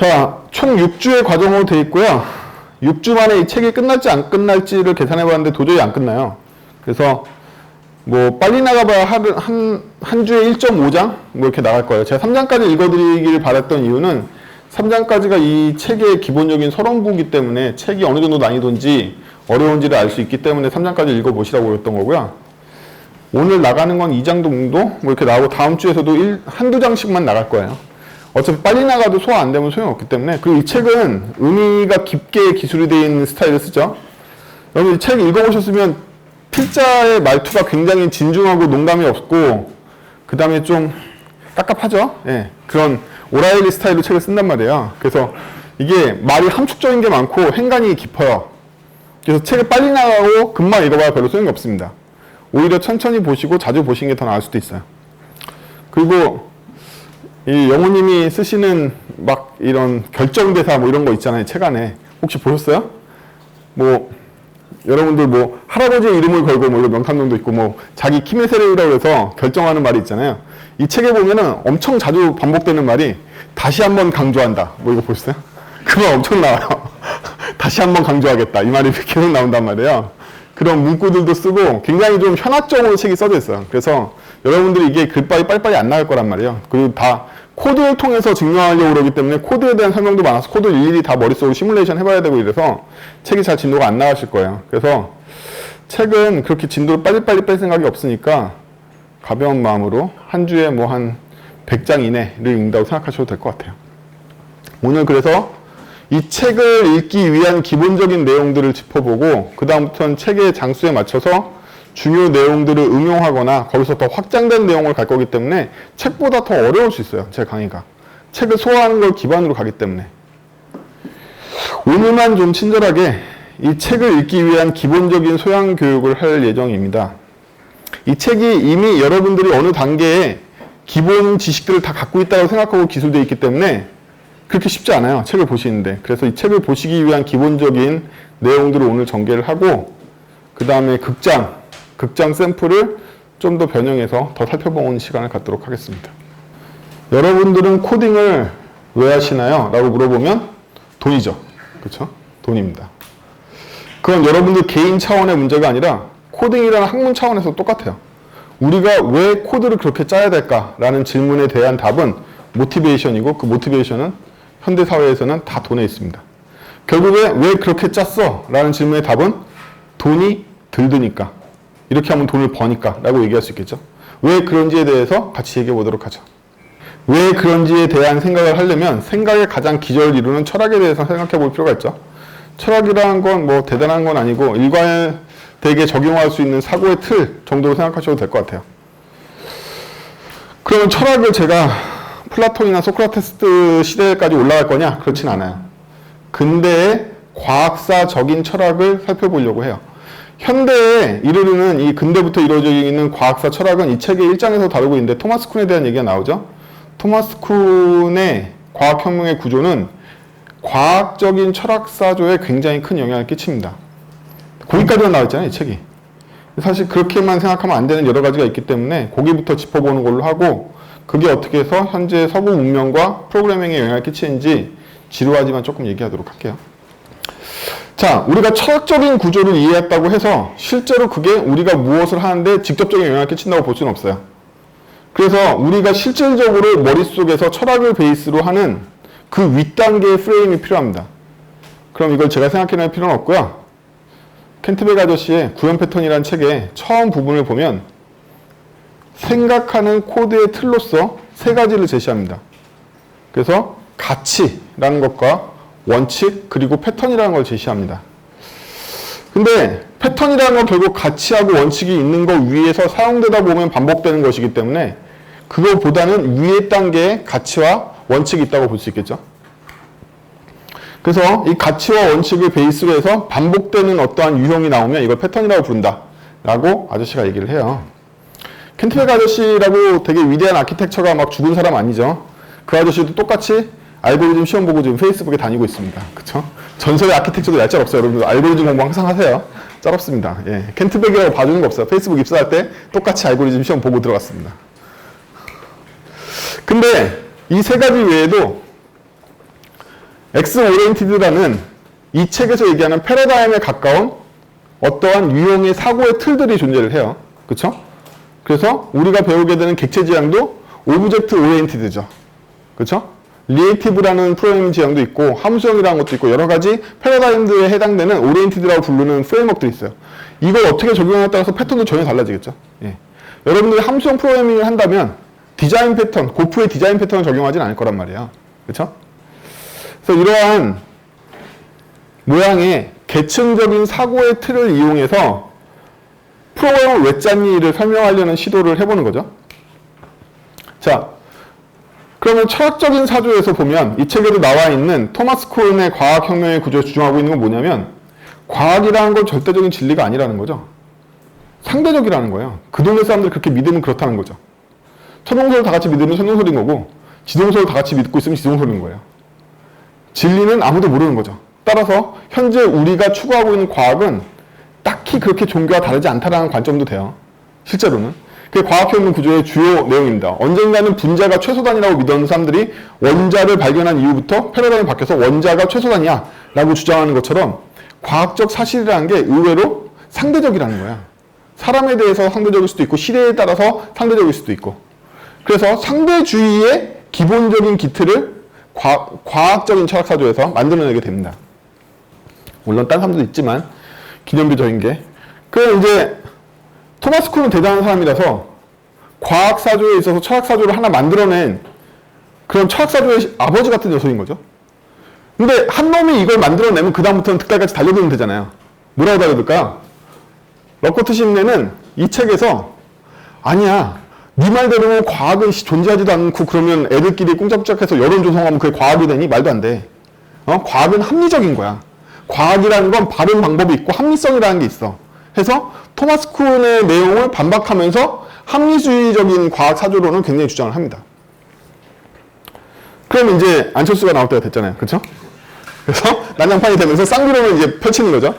자, 총 6주의 과정으로 되어 있고요. 6주 만에 이 책이 끝날지 안 끝날지를 계산해 봤는데 도저히 안 끝나요. 그래서 뭐 빨리 나가봐야 한 주에 1.5장 뭐 이렇게 나갈 거예요. 제가 3장까지 읽어드리길 바랐던 이유는 3장까지가 이 책의 기본적인 서론부이기 때문에 책이 어느 정도 난이도인지 어려운지를 알 수 있기 때문에 3장까지 읽어보시라고 그랬던 거고요. 오늘 나가는 건 2장 정도 뭐 이렇게 나오고 다음 주에서도 한두 장씩만 나갈 거예요. 어차피 빨리 나가도 소화 안 되면 소용없기 때문에. 그리고 이 책은 의미가 깊게 기술이 되어 있는 스타일을 쓰죠. 여러분 이 책 읽어보셨으면 필자의 말투가 굉장히 진중하고 농담이 없고 그 다음에 좀 깝깝하죠. 예, 그런 오라일리 스타일로 책을 쓴단 말이에요. 그래서 이게 말이 함축적인 게 많고 행간이 깊어요. 그래서 책을 빨리 나가고 금방 읽어봐야 별로 소용이 없습니다. 오히려 천천히 보시고 자주 보시는 게 더 나을 수도 있어요. 그리고 이 영호님이 쓰시는 막 이런 결정대사 뭐 이런 거 있잖아요. 책 안에. 혹시 보셨어요? 뭐 여러분들 뭐 할아버지의 이름을 걸고 뭐 이런 명탐정도 있고 뭐 자기 키메세레이라고 해서 결정하는 말이 있잖아요. 이 책에 보면은 엄청 자주 반복되는 말이 다시 한번 강조한다. 뭐 이거 보셨어요? 그 말 엄청 나와요. 다시 한번 강조하겠다. 이 말이 계속 나온단 말이에요. 그런 문구들도 쓰고 굉장히 좀 현학적으로 책이 써져 있어요. 그래서 여러분들이 이게 글빨이 빨리빨리 안 나갈 거란 말이에요. 그리고 다 코드를 통해서 증명하려고 그러기 때문에 코드에 대한 설명도 많아서 코드를 일일이 다 머릿속으로 시뮬레이션 해봐야 되고 이래서 책이 잘 진도가 안 나가실 거예요. 그래서 책은 그렇게 진도를 빨리빨리 뺄 생각이 없으니까 가벼운 마음으로 한 주에 뭐 한 100장 이내를 읽는다고 생각하셔도 될 것 같아요. 오늘 그래서 이 책을 읽기 위한 기본적인 내용들을 짚어보고 그 다음부터는 책의 장수에 맞춰서 중요 내용들을 응용하거나 거기서 더 확장된 내용을 갈 거기 때문에 책보다 더 어려울 수 있어요. 제 강의가. 책을 소화하는 걸 기반으로 가기 때문에. 오늘만 좀 친절하게 이 책을 읽기 위한 기본적인 소양 교육을 할 예정입니다. 이 책이 이미 여러분들이 어느 단계에 기본 지식들을 다 갖고 있다고 생각하고 기술되어 있기 때문에 그렇게 쉽지 않아요. 책을 보시는데. 그래서 이 책을 보시기 위한 기본적인 내용들을 오늘 전개를 하고 그 다음에 극장 샘플을 좀 더 변형해서 더 살펴보는 시간을 갖도록 하겠습니다. 여러분들은 코딩을 왜 하시나요? 라고 물어보면 돈이죠. 그렇죠? 돈입니다. 그건 여러분들 개인 차원의 문제가 아니라 코딩이라는 학문 차원에서 똑같아요. 우리가 왜 코드를 그렇게 짜야 될까라는 질문에 대한 답은 모티베이션이고 그 모티베이션은 현대사회에서는 다 돈에 있습니다. 결국에 왜 그렇게 짰어? 라는 질문의 답은 돈이 들드니까. 이렇게 하면 돈을 버니까 라고 얘기할 수 있겠죠. 왜 그런지에 대해서 같이 얘기해 보도록 하죠. 왜 그런지에 대한 생각을 하려면 생각의 가장 기저를 이루는 철학에 대해서 생각해 볼 필요가 있죠. 철학이라는 건 뭐 대단한 건 아니고 일관되게 적용할 수 있는 사고의 틀 정도로 생각하셔도 될 것 같아요. 그러면 철학을 제가 플라톤이나 소크라테스 시대까지 올라갈 거냐? 그렇진 않아요. 근대의 과학사적인 철학을 살펴보려고 해요. 현대에 이르르는 이 근대부터 이루어져 있는 과학사 철학은 이 책의 1장에서 다루고 있는데 토마스 쿤에 대한 얘기가 나오죠. 토마스 쿤의 과학혁명의 구조는 과학적인 철학사조에 굉장히 큰 영향을 끼칩니다. 거기까지만 나와 있잖아요, 이 책이. 사실 그렇게만 생각하면 안 되는 여러 가지가 있기 때문에 거기부터 짚어보는 걸로 하고 그게 어떻게 해서 현재 서구 문명과 프로그래밍에 영향을 끼치는지 지루하지만 조금 얘기하도록 할게요. 자, 우리가 철학적인 구조를 이해했다고 해서 실제로 그게 우리가 무엇을 하는데 직접적인 영향을 끼친다고 볼 수는 없어요. 그래서 우리가 실질적으로 머릿속에서 철학을 베이스로 하는 그 윗단계의 프레임이 필요합니다. 그럼 이걸 제가 생각해낼 필요는 없고요. 켄트베리 아저씨의 구현 패턴이라는 책의 처음 부분을 보면 생각하는 코드의 틀로서 세 가지를 제시합니다. 그래서 가치라는 것과 원칙 그리고 패턴이라는 걸 제시합니다. 근데 패턴이라는 건 결국 가치하고 원칙이 있는 것 위에서 사용되다 보면 반복되는 것이기 때문에 그거보다는 위의 단계에 가치와 원칙이 있다고 볼 수 있겠죠. 그래서 이 가치와 원칙을 베이스로 해서 반복되는 어떠한 유형이 나오면 이걸 패턴이라고 부른다 라고 아저씨가 얘기를 해요. 켄트베리 아저씨라고 되게 위대한 아키텍처가 막 죽은 사람 아니죠. 그 아저씨도 똑같이 알고리즘 시험 보고 지금 페이스북에 다니고 있습니다. 그쵸? 전설의 아키텍처도 얄짤 없어요. 여러분들 알고리즘 공부 항상 하세요. 짤없습니다. 예. 켄트베리라고 봐주는 거 없어요. 페이스북 입사할 때 똑같이 알고리즘 시험 보고 들어갔습니다. 근데 이 세 가지 외에도 X 오리엔티드라는 이 책에서 얘기하는 패러다임에 가까운 어떠한 유형의 사고의 틀들이 존재를 해요. 그쵸? 그래서 우리가 배우게 되는 객체 지향도 오브젝트 오리엔티드죠. 그쵸? 리액티브라는 프로그래밍 지향도 있고 함수형이라는 것도 있고 여러 가지 패러다임들에 해당되는 오리엔티드라고 부르는 프레임워크들이 있어요. 이걸 어떻게 적용하냐에 따라서 패턴도 전혀 달라지겠죠. 예. 여러분들이 함수형 프로그래밍을 한다면 디자인 패턴, 고프의 디자인 패턴을 적용하진 않을 거란 말이에요. 그쵸? 그래서 이러한 모양의 계층적인 사고의 틀을 이용해서 프로그램을 왜 짰니를 설명하려는 시도를 해보는 거죠. 자, 그러면 철학적인 사조에서 보면 이 책에도 나와 있는 토마스 쿨의 과학혁명의 구조에 주장하고 있는 건 뭐냐면 과학이라는 건 절대적인 진리가 아니라는 거죠. 상대적이라는 거예요. 그 동네 사람들이 그렇게 믿으면 그렇다는 거죠. 천동설을 다 같이 믿으면 천동설인 거고 지동설을 다 같이 믿고 있으면 지동설인 거예요. 진리는 아무도 모르는 거죠. 따라서 현재 우리가 추구하고 있는 과학은 딱히 그렇게 종교와 다르지 않다라는 관점도 돼요. 실제로는. 그게 과학혁명 구조의 주요 내용입니다. 언젠가는 분자가 최소단이라고 믿었던 사람들이 원자를 발견한 이후부터 패러다임이 바뀌어서 원자가 최소단이야 라고 주장하는 것처럼 과학적 사실이라는 게 의외로 상대적이라는 거야. 사람에 대해서 상대적일 수도 있고 시대에 따라서 상대적일 수도 있고. 그래서 상대주의의 기본적인 기틀을 과학적인 철학사조에서 만들어내게 됩니다. 물론 딴 사람도 있지만 기념비적인 게. 그럼 이제 토마스 쿨은 대단한 사람이라서 과학사조에 있어서 철학사조를 하나 만들어낸 그런 철학사조의 아버지 같은 녀석인 거죠. 근데 한 놈이 이걸 만들어내면 그 다음부터는 득달같이 달려들면 되잖아요. 뭐라고 달려들까요? 러커트 심내는 이 책에서 아니야, 네 말대로 과학은 존재하지도 않고 그러면 애들끼리 꿍짝꿍짝해서 여론 조성하면 그게 과학이 되니? 말도 안 돼. 과학은 합리적인 거야. 과학이라는 건 바른 방법이 있고 합리성이라는 게 있어. 해서 토마스 쿤의 내용을 반박하면서 합리주의적인 과학 사조론을 굉장히 주장을 합니다. 그럼 이제 안철수가 나올 때가 됐잖아요. 그렇죠? 그래서 난장판이 되면서 쌍비론을 이제 펼치는 거죠.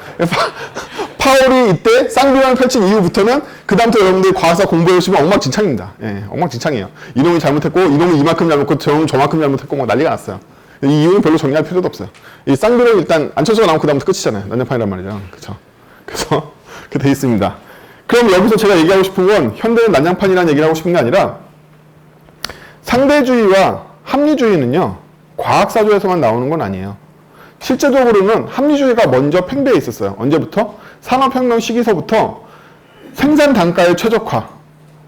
파월이 이때 쌍비론을 펼친 이후부터는 그 다음부터 여러분들 과학사 공부해보시면 엉망진창입니다. 예, 엉망진창이에요. 이놈이 잘못했고 이놈이 이만큼 잘못했고 저놈은 저만큼 잘못했고 막 난리가 났어요. 이 이유는 별로 정리할 필요도 없어요. 이 쌍비론 일단 안철수가 나오면 그 다음부터 끝이잖아요. 난장판이란 말이죠. 그렇죠? 그래서 그렇게 돼 있습니다. 그럼 여기서 제가 얘기하고 싶은 건 현대는 난장판이라는 얘기를 하고 싶은 게 아니라 상대주의와 합리주의는요. 과학사조에서만 나오는 건 아니에요. 실제적으로는 합리주의가 먼저 팽배해 있었어요. 언제부터? 산업혁명 시기서부터 생산 단가의 최적화,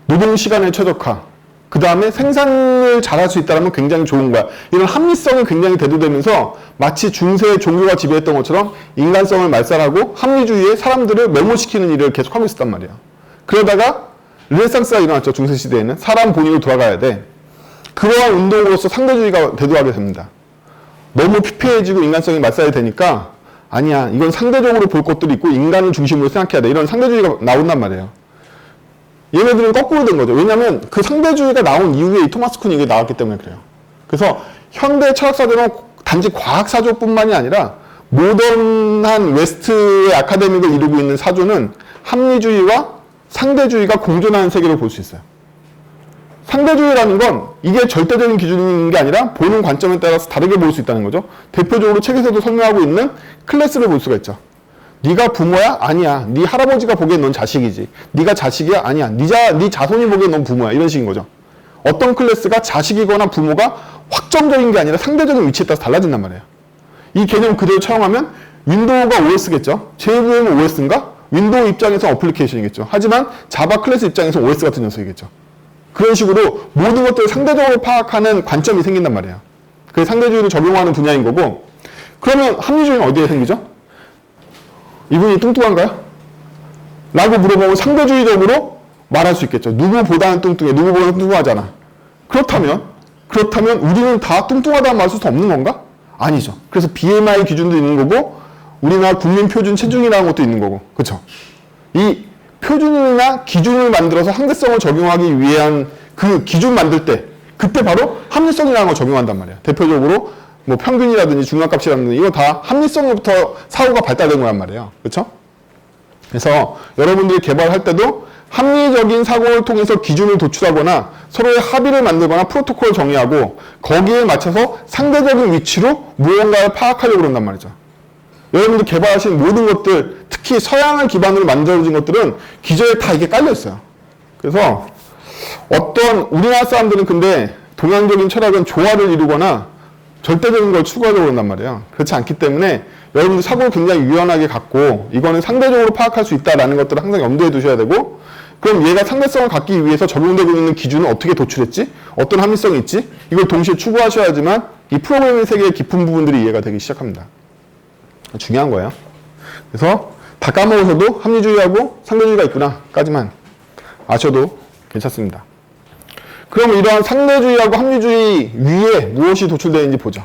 노동시간의 최적화, 그 다음에 생산을 잘할 수 있다면 굉장히 좋은 거야. 이런 합리성이 굉장히 대두되면서 마치 중세의 종교가 지배했던 것처럼 인간성을 말살하고 합리주의에 사람들을 매몰시키는 일을 계속하고 있었단 말이야. 그러다가 르네상스가 일어났죠. 중세시대에는. 사람 본위로 돌아가야 돼. 그러한 운동으로서 상대주의가 대두하게 됩니다. 너무 피폐해지고 인간성이 말살이 되니까 아니야, 이건 상대적으로 볼 것들이 있고 인간을 중심으로 생각해야 돼. 이런 상대주의가 나온단 말이에요. 얘네들은 거꾸로 된 거죠. 왜냐하면 그 상대주의가 나온 이후에 이 토마스 쿤이 이게 나왔기 때문에 그래요. 그래서 현대 철학사조는 단지 과학사조뿐만이 아니라 모던한 웨스트의 아카데믹을 이루고 있는 사조는 합리주의와 상대주의가 공존하는 세계를 볼 수 있어요. 상대주의라는 건 이게 절대적인 기준인 게 아니라 보는 관점에 따라서 다르게 볼 수 있다는 거죠. 대표적으로 책에서도 설명하고 있는 클래스를 볼 수가 있죠. 네가 부모야? 아니야. 네 할아버지가 보기엔 넌 자식이지. 네가 자식이야? 아니야. 네 자손이 보기엔 넌 부모야. 이런 식인 거죠. 어떤 클래스가 자식이거나 부모가 확정적인 게 아니라 상대적인 위치에 따라서 달라진단 말이에요. 이 개념 그대로 차용하면 윈도우가 OS겠죠. JVM은 OS인가? 윈도우 입장에서 어플리케이션이겠죠. 하지만 자바 클래스 입장에서 OS 같은 녀석이겠죠. 그런 식으로 모든 것들을 상대적으로 파악하는 관점이 생긴단 말이에요. 그게 상대주의를 적용하는 분야인 거고. 그러면 합리주의는 어디에 생기죠? 이분이 뚱뚱한가요? 라고 물어보면 상대주의적으로 말할 수 있겠죠. 누구보다는 뚱뚱해. 누구보다는 뚱뚱하잖아. 그렇다면 우리는 다 뚱뚱하다는 말 쓸 수 없는 건가? 아니죠. 그래서 BMI 기준도 있는 거고 우리나라 국민 표준 체중이라는 것도 있는 거고. 그렇죠? 이 표준이나 기준을 만들어서 상대성을 적용하기 위한 그 기준 만들 때 그때 바로 합리성이라는 걸 적용한단 말이야. 대표적으로 뭐 평균이라든지 중간값이라든지 이거 다 합리성으로부터 사고가 발달된 거란 말이에요. 그렇죠? 그래서 여러분들이 개발할 때도 합리적인 사고를 통해서 기준을 도출하거나 서로의 합의를 만들거나 프로토콜을 정의하고 거기에 맞춰서 상대적인 위치로 무언가를 파악하려고 그런단 말이죠. 여러분들 개발하신 모든 것들, 특히 서양을 기반으로 만들어진 것들은 기저에 다 이게 깔려 있어요. 그래서 어떤 우리나라 사람들은 근데 동양적인 철학은 조화를 이루거나 절대적인 걸 추구하려고 한단 말이에요. 그렇지 않기 때문에 여러분들 사고를 굉장히 유연하게 갖고 이거는 상대적으로 파악할 수 있다라는 것들을 항상 염두에 두셔야 되고, 그럼 얘가 상대성을 갖기 위해서 적용되고 있는 기준은 어떻게 도출했지? 어떤 합리성이 있지? 이걸 동시에 추구하셔야지만 이 프로그래밍 세계의 깊은 부분들이 이해가 되기 시작합니다. 중요한 거예요. 그래서 다 까먹어서도 합리주의하고 상대주의가 있구나까지만 아셔도 괜찮습니다. 그럼 이러한 상대주의하고 합리주의 위에 무엇이 도출되어 있는지 보죠.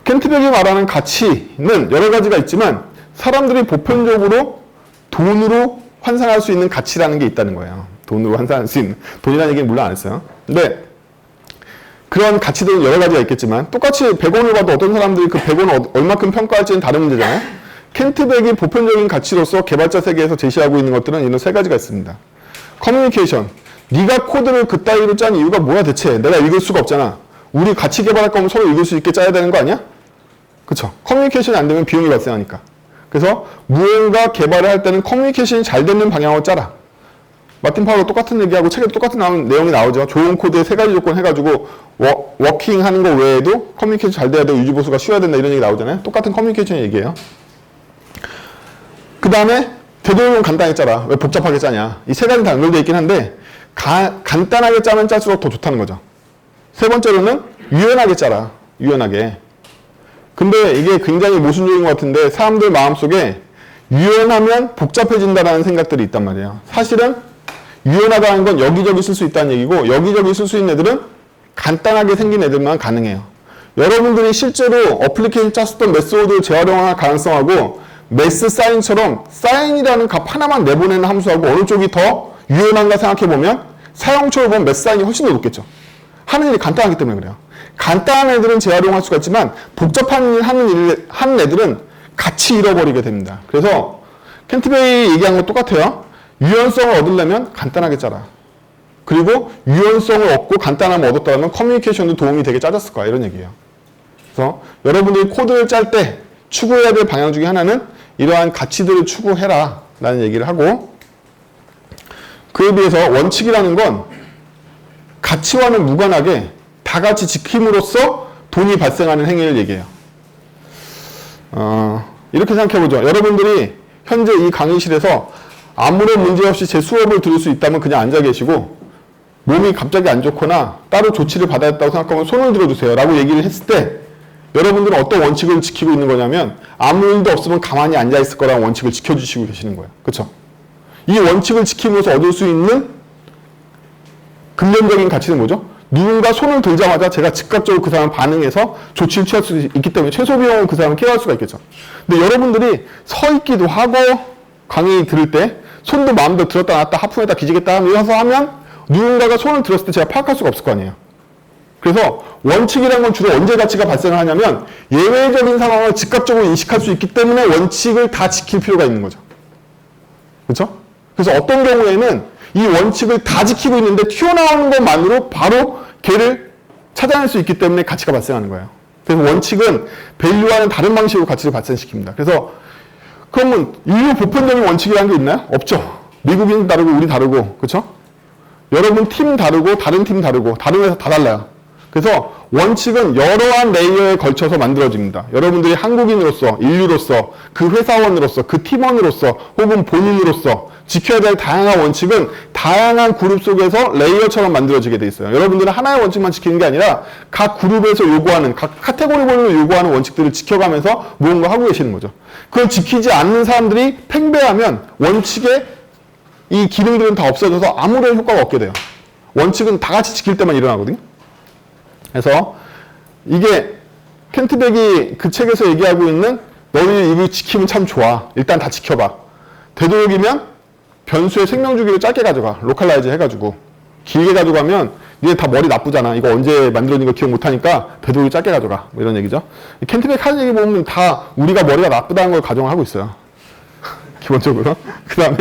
켄트백이 말하는 가치는 여러 가지가 있지만 사람들이 보편적으로 돈으로 환산할 수 있는 가치라는 게 있다는 거예요. 돈으로 환산할 수 있는. 돈이라는 얘기는 물론 안 했어요. 근데 그런 가치들은 여러 가지가 있겠지만 똑같이 100원을 봐도 어떤 사람들이 그 100원을 얼마큼 평가할지는 다른 문제잖아요. 켄트백이 보편적인 가치로서 개발자 세계에서 제시하고 있는 것들은 이런 세 가지가 있습니다. 커뮤니케이션. 네가 코드를 그따위로 짠 이유가 뭐야 대체? 내가 읽을 수가 없잖아. 우리 같이 개발할 거면 서로 읽을 수 있게 짜야 되는 거 아니야? 그쵸? 커뮤니케이션이 안 되면 비용이 발생하니까. 그래서 무언가 개발을 할 때는 커뮤니케이션이 잘 되는 방향으로 짜라. 마틴 파워도 똑같은 얘기하고 책에도 똑같은 내용이 나오죠. 좋은 코드에 세 가지 조건 해가지고 워킹 하는 거 외에도 커뮤니케이션 잘 돼야 되고 유지보수가 쉬워야 된다 이런 얘기 나오잖아요. 똑같은 커뮤니케이션 얘기예요. 그 다음에 되도록이면 간단히 짜라. 왜 복잡하게 짜냐. 이 세 가지 다 연결되어 있긴 한데 간단하게 짜면 짤수록 더 좋다는 거죠. 세 번째로는 유연하게 짜라. 유연하게. 근데 이게 굉장히 모순적인 것 같은데 사람들 마음속에 유연하면 복잡해진다라는 생각들이 있단 말이에요. 사실은 유연하다는 건 여기저기 쓸 수 있다는 얘기고 여기저기 쓸 수 있는 애들은 간단하게 생긴 애들만 가능해요. 여러분들이 실제로 어플리케이션 짰었던 메소드를 재활용할 가능성하고 매스 사인처럼 사인이라는 값 하나만 내보내는 함수하고 어느 쪽이 더 유연한가 생각해보면 사용처로 보면 매스 사인이 훨씬 더 높겠죠. 하는 일이 간단하기 때문에 그래요. 간단한 애들은 재활용할 수가 있지만 복잡한 일 하는 애들은 같이 잃어버리게 됩니다. 그래서 켄트베이 얘기한 거 똑같아요. 유연성을 얻으려면 간단하게 짜라. 그리고 유연성을 얻고 간단함을 얻었다면 커뮤니케이션도 도움이 되게 짜졌을 거야. 이런 얘기예요. 그래서 여러분들이 코드를 짤 때 추구해야 될 방향 중에 하나는 이러한 가치들을 추구해라 라는 얘기를 하고, 그에 비해서 원칙이라는 건 가치와는 무관하게 다 같이 지킴으로써 돈이 발생하는 행위를 얘기해요. 이렇게 생각해보죠. 여러분들이 현재 이 강의실에서 아무런 문제 없이 제 수업을 들을 수 있다면 그냥 앉아 계시고 몸이 갑자기 안 좋거나 따로 조치를 받아야 했다고 생각하면 손을 들어주세요 라고 얘기를 했을 때 여러분들은 어떤 원칙을 지키고 있는 거냐면 아무 일도 없으면 가만히 앉아 있을 거라는 원칙을 지켜주시고 계시는 거예요. 그렇죠? 이 원칙을 지키면서 얻을 수 있는 근본적인 가치는 뭐죠? 누군가 손을 들자마자 제가 즉각적으로 그 사람 반응해서 조치를 취할 수 있기 때문에 최소 비용은 그 사람을 케어할 수가 있겠죠. 근데 여러분들이 서 있기도 하고 강의 들을 때 손도 마음대로 들었다 놨다 하품했다 기지겠다 이어서 하면 누군가가 손을 들었을 때 제가 파악할 수가 없을 거 아니에요. 그래서 원칙이라는 건 주로 언제 가치가 발생을 하냐면 예외적인 상황을 즉각적으로 인식할 수 있기 때문에 원칙을 다 지킬 필요가 있는 거죠. 그렇죠? 그래서 어떤 경우에는 이 원칙을 다 지키고 있는데 튀어나오는 것만으로 바로 걔를 찾아낼 수 있기 때문에 가치가 발생하는 거예요. 그래서 원칙은 밸류와는 다른 방식으로 가치를 발생시킵니다. 그래서 그러면 인류 보편적인 원칙이라는 게 있나요? 없죠. 미국인 다르고 우리 다르고 그렇죠? 여러분 팀 다르고 다른 팀 다르고 다른 회사 다 달라요. 그래서 원칙은 여러한 레이어에 걸쳐서 만들어집니다. 여러분들이 한국인으로서, 인류로서, 그 회사원으로서, 그 팀원으로서, 혹은 본인으로서 지켜야 될 다양한 원칙은 다양한 그룹 속에서 레이어처럼 만들어지게 돼 있어요. 여러분들은 하나의 원칙만 지키는 게 아니라 각 그룹에서 요구하는, 각 카테고리별로 요구하는 원칙들을 지켜가면서 무언가 하고 계시는 거죠. 그걸 지키지 않는 사람들이 팽배하면 원칙의 이 기능들은 다 없어져서 아무런 효과가 없게 돼요. 원칙은 다 같이 지킬 때만 일어나거든요. 그래서 이게 켄트백이 그 책에서 얘기하고 있는 너희 이거 지키면 참 좋아. 일단 다 지켜봐. 되도록이면 변수의 생명주기를 짧게 가져가. 로컬라이즈 해가지고. 길게 가져가면 니네 다 머리 나쁘잖아. 이거 언제 만들어진 거 기억 못하니까 되도록이면 짧게 가져가. 뭐 이런 얘기죠. 켄트백 하는 얘기 보면 다 우리가 머리가 나쁘다는 걸 가정을 하고 있어요. 기본적으로. 그 다음에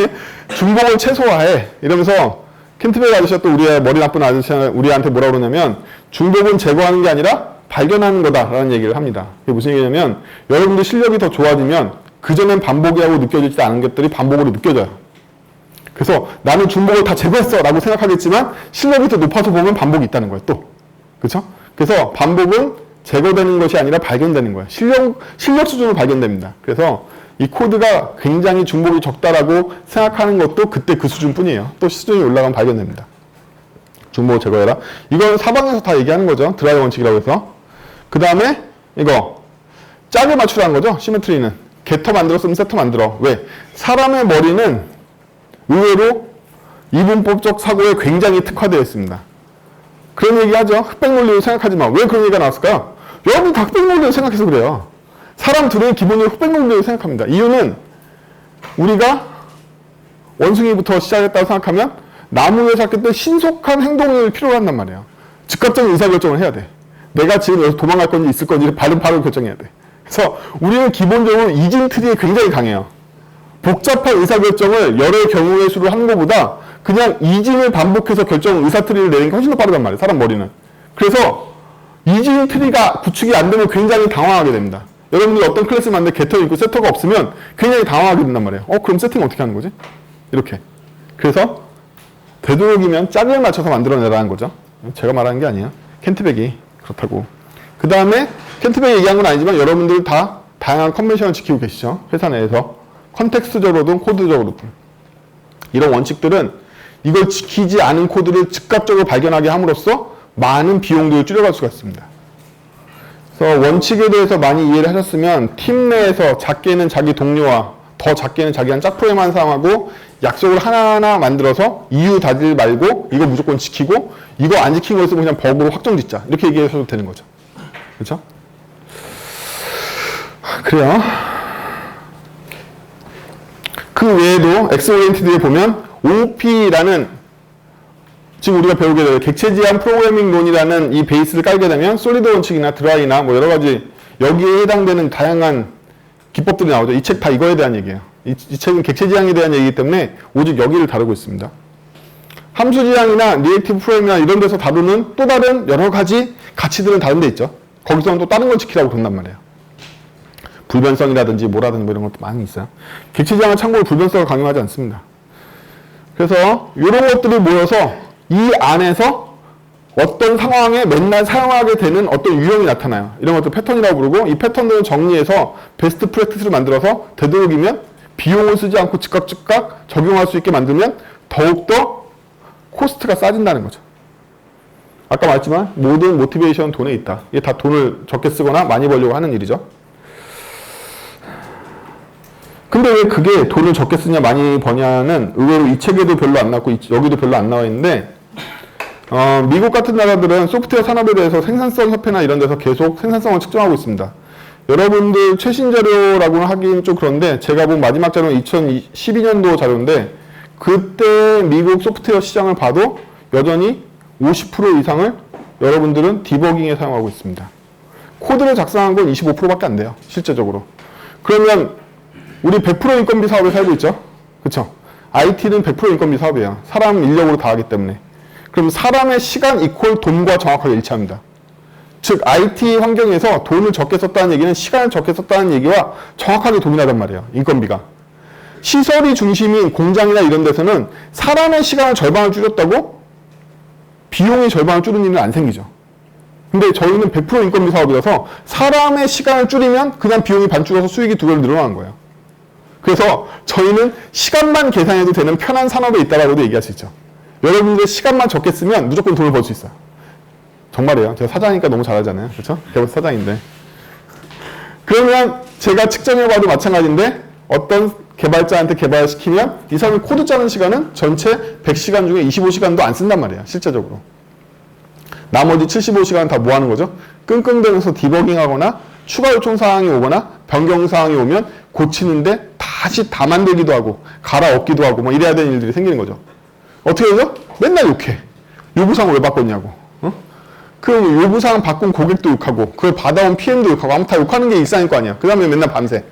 중복을 최소화해. 이러면서 켄트베리 아저씨가 또 우리의 머리 나쁜 아저씨 우리한테 뭐라 그러냐면 중복은 제거하는 게 아니라 발견하는 거다라는 얘기를 합니다. 그게 무슨 얘기냐면 여러분들 실력이 더 좋아지면 그전엔 반복이라고 느껴지지 않은 것들이 반복으로 느껴져요. 그래서 나는 중복을 다 제거했어 라고 생각하겠지만 실력이 더 높아서 보면 반복이 있다는 거예요. 또. 그렇죠? 그래서 반복은 제거되는 것이 아니라 발견되는 거예요. 실력 수준으로 발견됩니다. 그래서 이 코드가 굉장히 중복이 적다라고 생각하는 것도 그때 그 수준뿐이에요. 또 수준이 올라가면 발견됩니다. 중복을 제거해라. 이건 사방에서 다 얘기하는 거죠. 드라이 원칙이라고 해서. 그 다음에 이거 짝을 맞추라는 거죠. 시메트리는. 게터 만들어 쓰면 세터 만들어. 왜? 사람의 머리는 의외로 이분법적 사고에 굉장히 특화되어 있습니다. 그런 얘기 하죠. 흑백 논리로 생각하지 마. 왜 그런 얘기가 나왔을까요? 여러분 다 흑백 논리로 생각해서 그래요. 사람 둘은 기본적으로 흑백 논리로 생각합니다. 이유는 우리가 원숭이부터 시작했다고 생각하면 나무에 샀을 때 신속한 행동을 필요로 한단 말이에요. 즉각적인 의사결정을 해야 돼. 내가 지금 여기서 도망갈 건지 있을 건지 바로 결정해야 돼. 그래서 우리는 기본적으로 이진 트리에 굉장히 강해요. 복잡한 의사결정을 여러 경우의 수를 하는 것보다 그냥 이진을 반복해서 의사 트리를 내는 게 훨씬 더 빠르단 말이에요. 사람 머리는. 그래서 이진 트리가 구축이 안 되면 굉장히 당황하게 됩니다. 여러분들이 어떤 클래스 만드는데 게터 있고 세터가 없으면 굉장히 당황하게 된단 말이에요. 그럼 세팅 어떻게 하는 거지? 이렇게. 그래서 되도록이면 짝을 맞춰서 만들어내라는 거죠. 제가 말하는 게 아니에요. 켄트백이 그렇다고. 그 다음에 켄트백이 얘기한 건 아니지만 여러분들 다 다양한 컨벤션을 지키고 계시죠. 회사 내에서. 컨텍스트적으로든 코드적으로든. 이런 원칙들은 이걸 지키지 않은 코드를 즉각적으로 발견하게 함으로써 많은 비용들을 줄여갈 수가 있습니다. 그래서 원칙에 대해서 많이 이해를 하셨으면 팀 내에서 작게는 자기 동료와 더 작게는 자기한 짝 프로그램만 사용하고 약속을 하나하나 만들어서 이유 다질 말고 이거 무조건 지키고 이거 안 지킨 거 있으면 그냥 버그로 확정 짓자. 이렇게 얘기하셔도 되는 거죠. 그렇죠? 그래요. 그 외에도 엑스-오리엔티드에 보면 OOP라는 지금 우리가 배우게 될 객체지향 프로그래밍론이라는 이 베이스를 깔게 되면 솔리드 원칙이나 드라이나 뭐 여러 가지 여기에 해당되는 다양한 기법들이 나오죠. 이 책 다 이거에 대한 얘기예요. 이 책은 객체지향에 대한 얘기이기 때문에 오직 여기를 다루고 있습니다. 함수지향이나 리액티브 프로그래밍이나 이런 데서 다루는 또 다른 여러 가지 가치들은 다른 데 있죠. 거기서는 또 다른 걸 지키라고 그런단 말이에요. 불변성이라든지 뭐라든지 뭐 이런 것도 많이 있어요. 객체지향은 참고로 불변성을 강요하지 않습니다. 그래서 이런 것들이 모여서 이 안에서 어떤 상황에 맨날 사용하게 되는 어떤 유형이 나타나요. 이런 것들 패턴이라고 부르고 이 패턴들을 정리해서 베스트 프랙티스를 만들어서 되도록이면 비용을 쓰지 않고 즉각 적용할 수 있게 만들면 더욱더 코스트가 싸진다는 거죠. 아까 말했지만 모든 모티베이션은 돈에 있다. 이게 다 돈을 적게 쓰거나 많이 벌려고 하는 일이죠. 근데 왜 그게 돈을 적게 쓰냐 많이 버냐는 의외로 이 책에도 별로 안 나왔고 여기도 별로 안 나와 있는데 미국 같은 나라들은 소프트웨어 산업에 대해서 생산성 협회나 이런 데서 계속 생산성을 측정하고 있습니다. 여러분들 최신 자료라고는 하긴 좀 그런데 제가 본 마지막 자료는 2012년도 자료인데 그때 미국 소프트웨어 시장을 봐도 여전히 50% 이상을 여러분들은 디버깅에 사용하고 있습니다. 코드를 작성한 건 25%밖에 안 돼요. 실제적으로. 그러면 우리 100% 인건비 사업에 살고 있죠? 그쵸? IT는 100% 인건비 사업이에요. 사람 인력으로 다 하기 때문에. 그럼 사람의 시간 이퀄 돈과 정확하게 일치합니다. 즉 IT 환경에서 돈을 적게 썼다는 얘기는 시간을 적게 썼다는 얘기와 정확하게 동일하단 말이에요. 인건비가. 시설이 중심인 공장이나 이런 데서는 사람의 시간을 절반을 줄였다고 비용의 절반을 줄인 일은 안 생기죠. 근데 저희는 100% 인건비 사업이라서 사람의 시간을 줄이면 그냥 비용이 반 줄어서 수익이 2배로 늘어나는 거예요. 그래서 저희는 시간만 계산해도 되는 편한 산업에 있다라고도 얘기할 수 있죠. 여러분들 시간만 적게 쓰면 무조건 돈을 벌 수 있어요. 정말이에요. 제가 사장이니까 너무 잘하잖아요. 그렇죠? 개발 사장인데. 그러면 제가 측정해봐도 마찬가지인데 어떤 개발자한테 개발을 시키면 이 사람이 코드 짜는 시간은 전체 100시간 중에 25시간도 안 쓴단 말이에요. 실제적으로. 나머지 75시간은 다 뭐 하는 거죠? 끙끙대면서 디버깅하거나 추가 요청 사항이 오거나 변경 사항이 오면 고치는데 다시 다 만들기도 하고 갈아엎기도 하고 뭐 이래야 되는 일들이 생기는 거죠. 어떻게 해서? 맨날 욕해. 요구사항을 왜 바꿨냐고. 그 요구사항 바꾼 고객도 욕하고 그걸 받아온 PM도 욕하고 아무튼 다 욕하는 게 일상일 거 아니야. 그 다음에 맨날 밤새.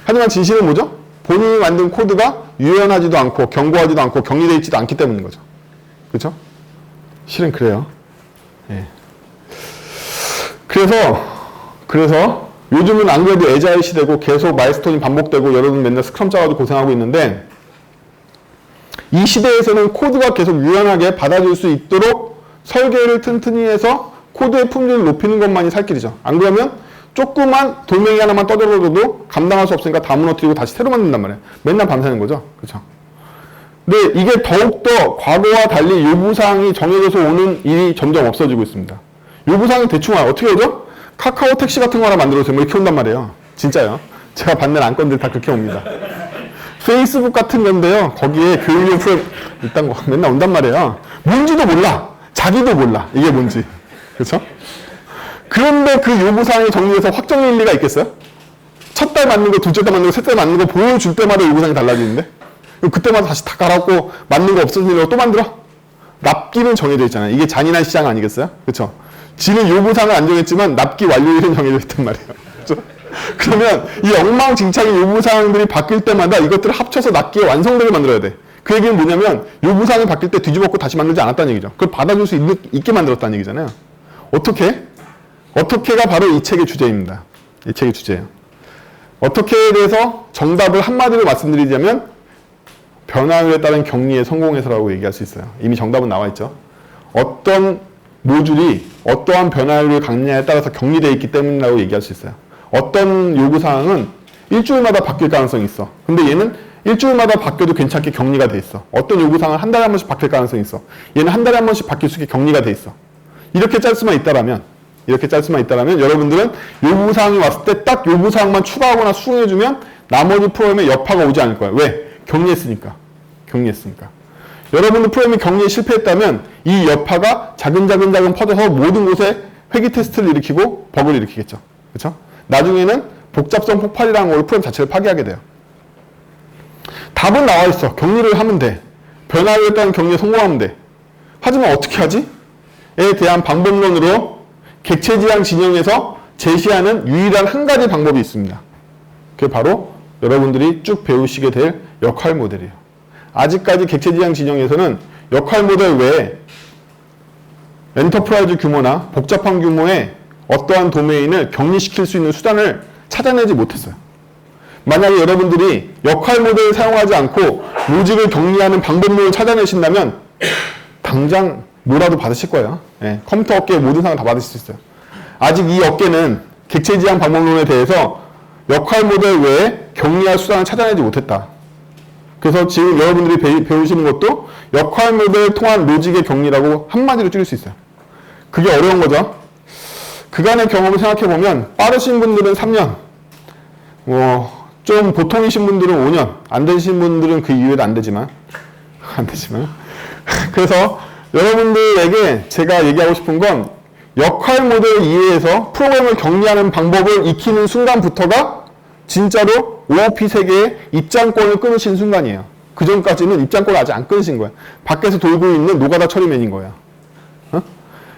하지만 진실은 뭐죠? 본인이 만든 코드가 유연하지도 않고 견고하지도 않고 격리되어 있지도 않기 때문인 거죠. 그렇죠? 실은 그래요. 예. 그래서 요즘은 안 그래도 애자일 시대고 계속 마일스톤이 반복되고 여러분 맨날 스크럼 짜가지고 고생하고 있는데 이 시대에서는 코드가 계속 유연하게 받아줄 수 있도록 설계를 튼튼히 해서 코드의 품질을 높이는 것만이 살 길이죠. 안 그러면 조그만 돌멩이 하나만 떠들어줘도 감당할 수 없으니까 다 무너뜨리고 다시 새로 만든단 말이에요. 맨날 밤새는 거죠. 그렇죠? 근데 이게 더욱더 과거와 달리 요구사항이 정해져서 오는 일이 점점 없어지고 있습니다. 요구사항이 대충 어떻게 하죠? 카카오 택시 같은 거 하나 만들어주세요. 뭐 이렇게 온단 말이에요. 진짜요. 제가 받는 안건들 다 그렇게 옵니다. 페이스북 같은 건데요. 거기에 교육용 프로그램 일단 거 맨날 온단 말이에요. 뭔지도 몰라. 자기도 몰라. 이게 뭔지. 그렇죠? 그런데 그 요구사항이 정리돼서 확정일 리가 있겠어요? 첫 달 맞는 거, 둘째 달 맞는 거, 셋째 달 맞는 거 보여줄 때마다 요구사항이 달라지는데? 그때마다 다시 다 갈아엎고 맞는 거 없어지려고 또 만들어? 납기는 정해져 있잖아요. 이게 잔인한 시장 아니겠어요? 그렇죠? 지는 요구사항을 안 정했지만 납기 완료일은 정해져 있단 말이에요. 그렇죠? 그러면 이 엉망진창의 요구사항들이 바뀔 때마다 이것들을 합쳐서 납기의 완성되게 만들어야 돼. 그 얘기는 뭐냐면 요구사항이 바뀔 때 뒤집어쓰고 다시 만들지 않았다는 얘기죠. 그걸 받아줄 수 있게 만들었다는 얘기잖아요. 어떻게가 바로 이 책의 주제입니다. 이 책의 주제예요. 어떻게에 대해서 정답을 한마디로 말씀드리자면 변화율에 따른 격리의 성공에서라고 얘기할 수 있어요. 이미 정답은 나와 있죠. 어떤 모듈이 어떠한 변화율을 갖느냐에 따라서 격리되어 있기 때문이라고 얘기할 수 있어요. 어떤 요구사항은 일주일마다 바뀔 가능성이 있어. 근데 얘는 일주일마다 바뀌어도 괜찮게 격리가 돼 있어. 어떤 요구사항은 한 달에 한 번씩 바뀔 가능성이 있어. 얘는 한 달에 한 번씩 바뀔 수 있게 격리가 돼 있어. 이렇게 짤 수만 있다라면 여러분들은 요구사항이 왔을 때 딱 요구사항만 추가하거나 수긍해주면 나머지 프로그램에 여파가 오지 않을 거예요. 왜? 격리했으니까. 여러분들 프로그램이 격리에 실패했다면 이 여파가 작은 퍼져서 모든 곳에 회귀 테스트를 일으키고 버그를 일으키겠죠. 그렇죠? 나중에는 복잡성 폭발이라는 걸로 프로그램 자체를 파괴하게 돼요. 답은 나와 있어. 격리를 하면 돼. 변화에 따른 격리에 성공하면 돼. 하지만 어떻게 하지? 에 대한 방법론으로 객체지향 진영에서 제시하는 유일한 한 가지 방법이 있습니다. 그게 바로 여러분들이 쭉 배우시게 될 역할 모델이에요. 아직까지 객체지향 진영에서는 역할 모델 외에 엔터프라이즈 규모나 복잡한 규모의 어떠한 도메인을 격리시킬 수 있는 수단을 찾아내지 못했어요. 만약에 여러분들이 역할 모델을 사용하지 않고 로직을 격리하는 방법론을 찾아내신다면 당장 뭐라도 받으실 거예요. 네, 컴퓨터 업계의 모든 상을 다 받으실 수 있어요. 아직 이 업계는 객체지향 방법론에 대해서 역할 모델 외에 격리할 수단을 찾아내지 못했다. 그래서 지금 여러분들이 배우시는 것도 역할 모델을 통한 로직의 격리라고 한마디로 줄일 수 있어요. 그게 어려운 거죠. 그간의 경험을 생각해보면 빠르신 분들은 3년, 좀 보통이신 분들은 5년, 안 되신 분들은 그 이후에도 안 되지만 그래서 여러분들에게 제가 얘기하고 싶은 건 역할 모델을 이해해서 프로그램을 격리하는 방법을 익히는 순간부터가 진짜로 OOP 세계의 입장권을 끊으신 순간이에요. 그 전까지는 입장권을 아직 안 끊으신 거예요. 밖에서 돌고 있는 노가다 처리맨인 거예요.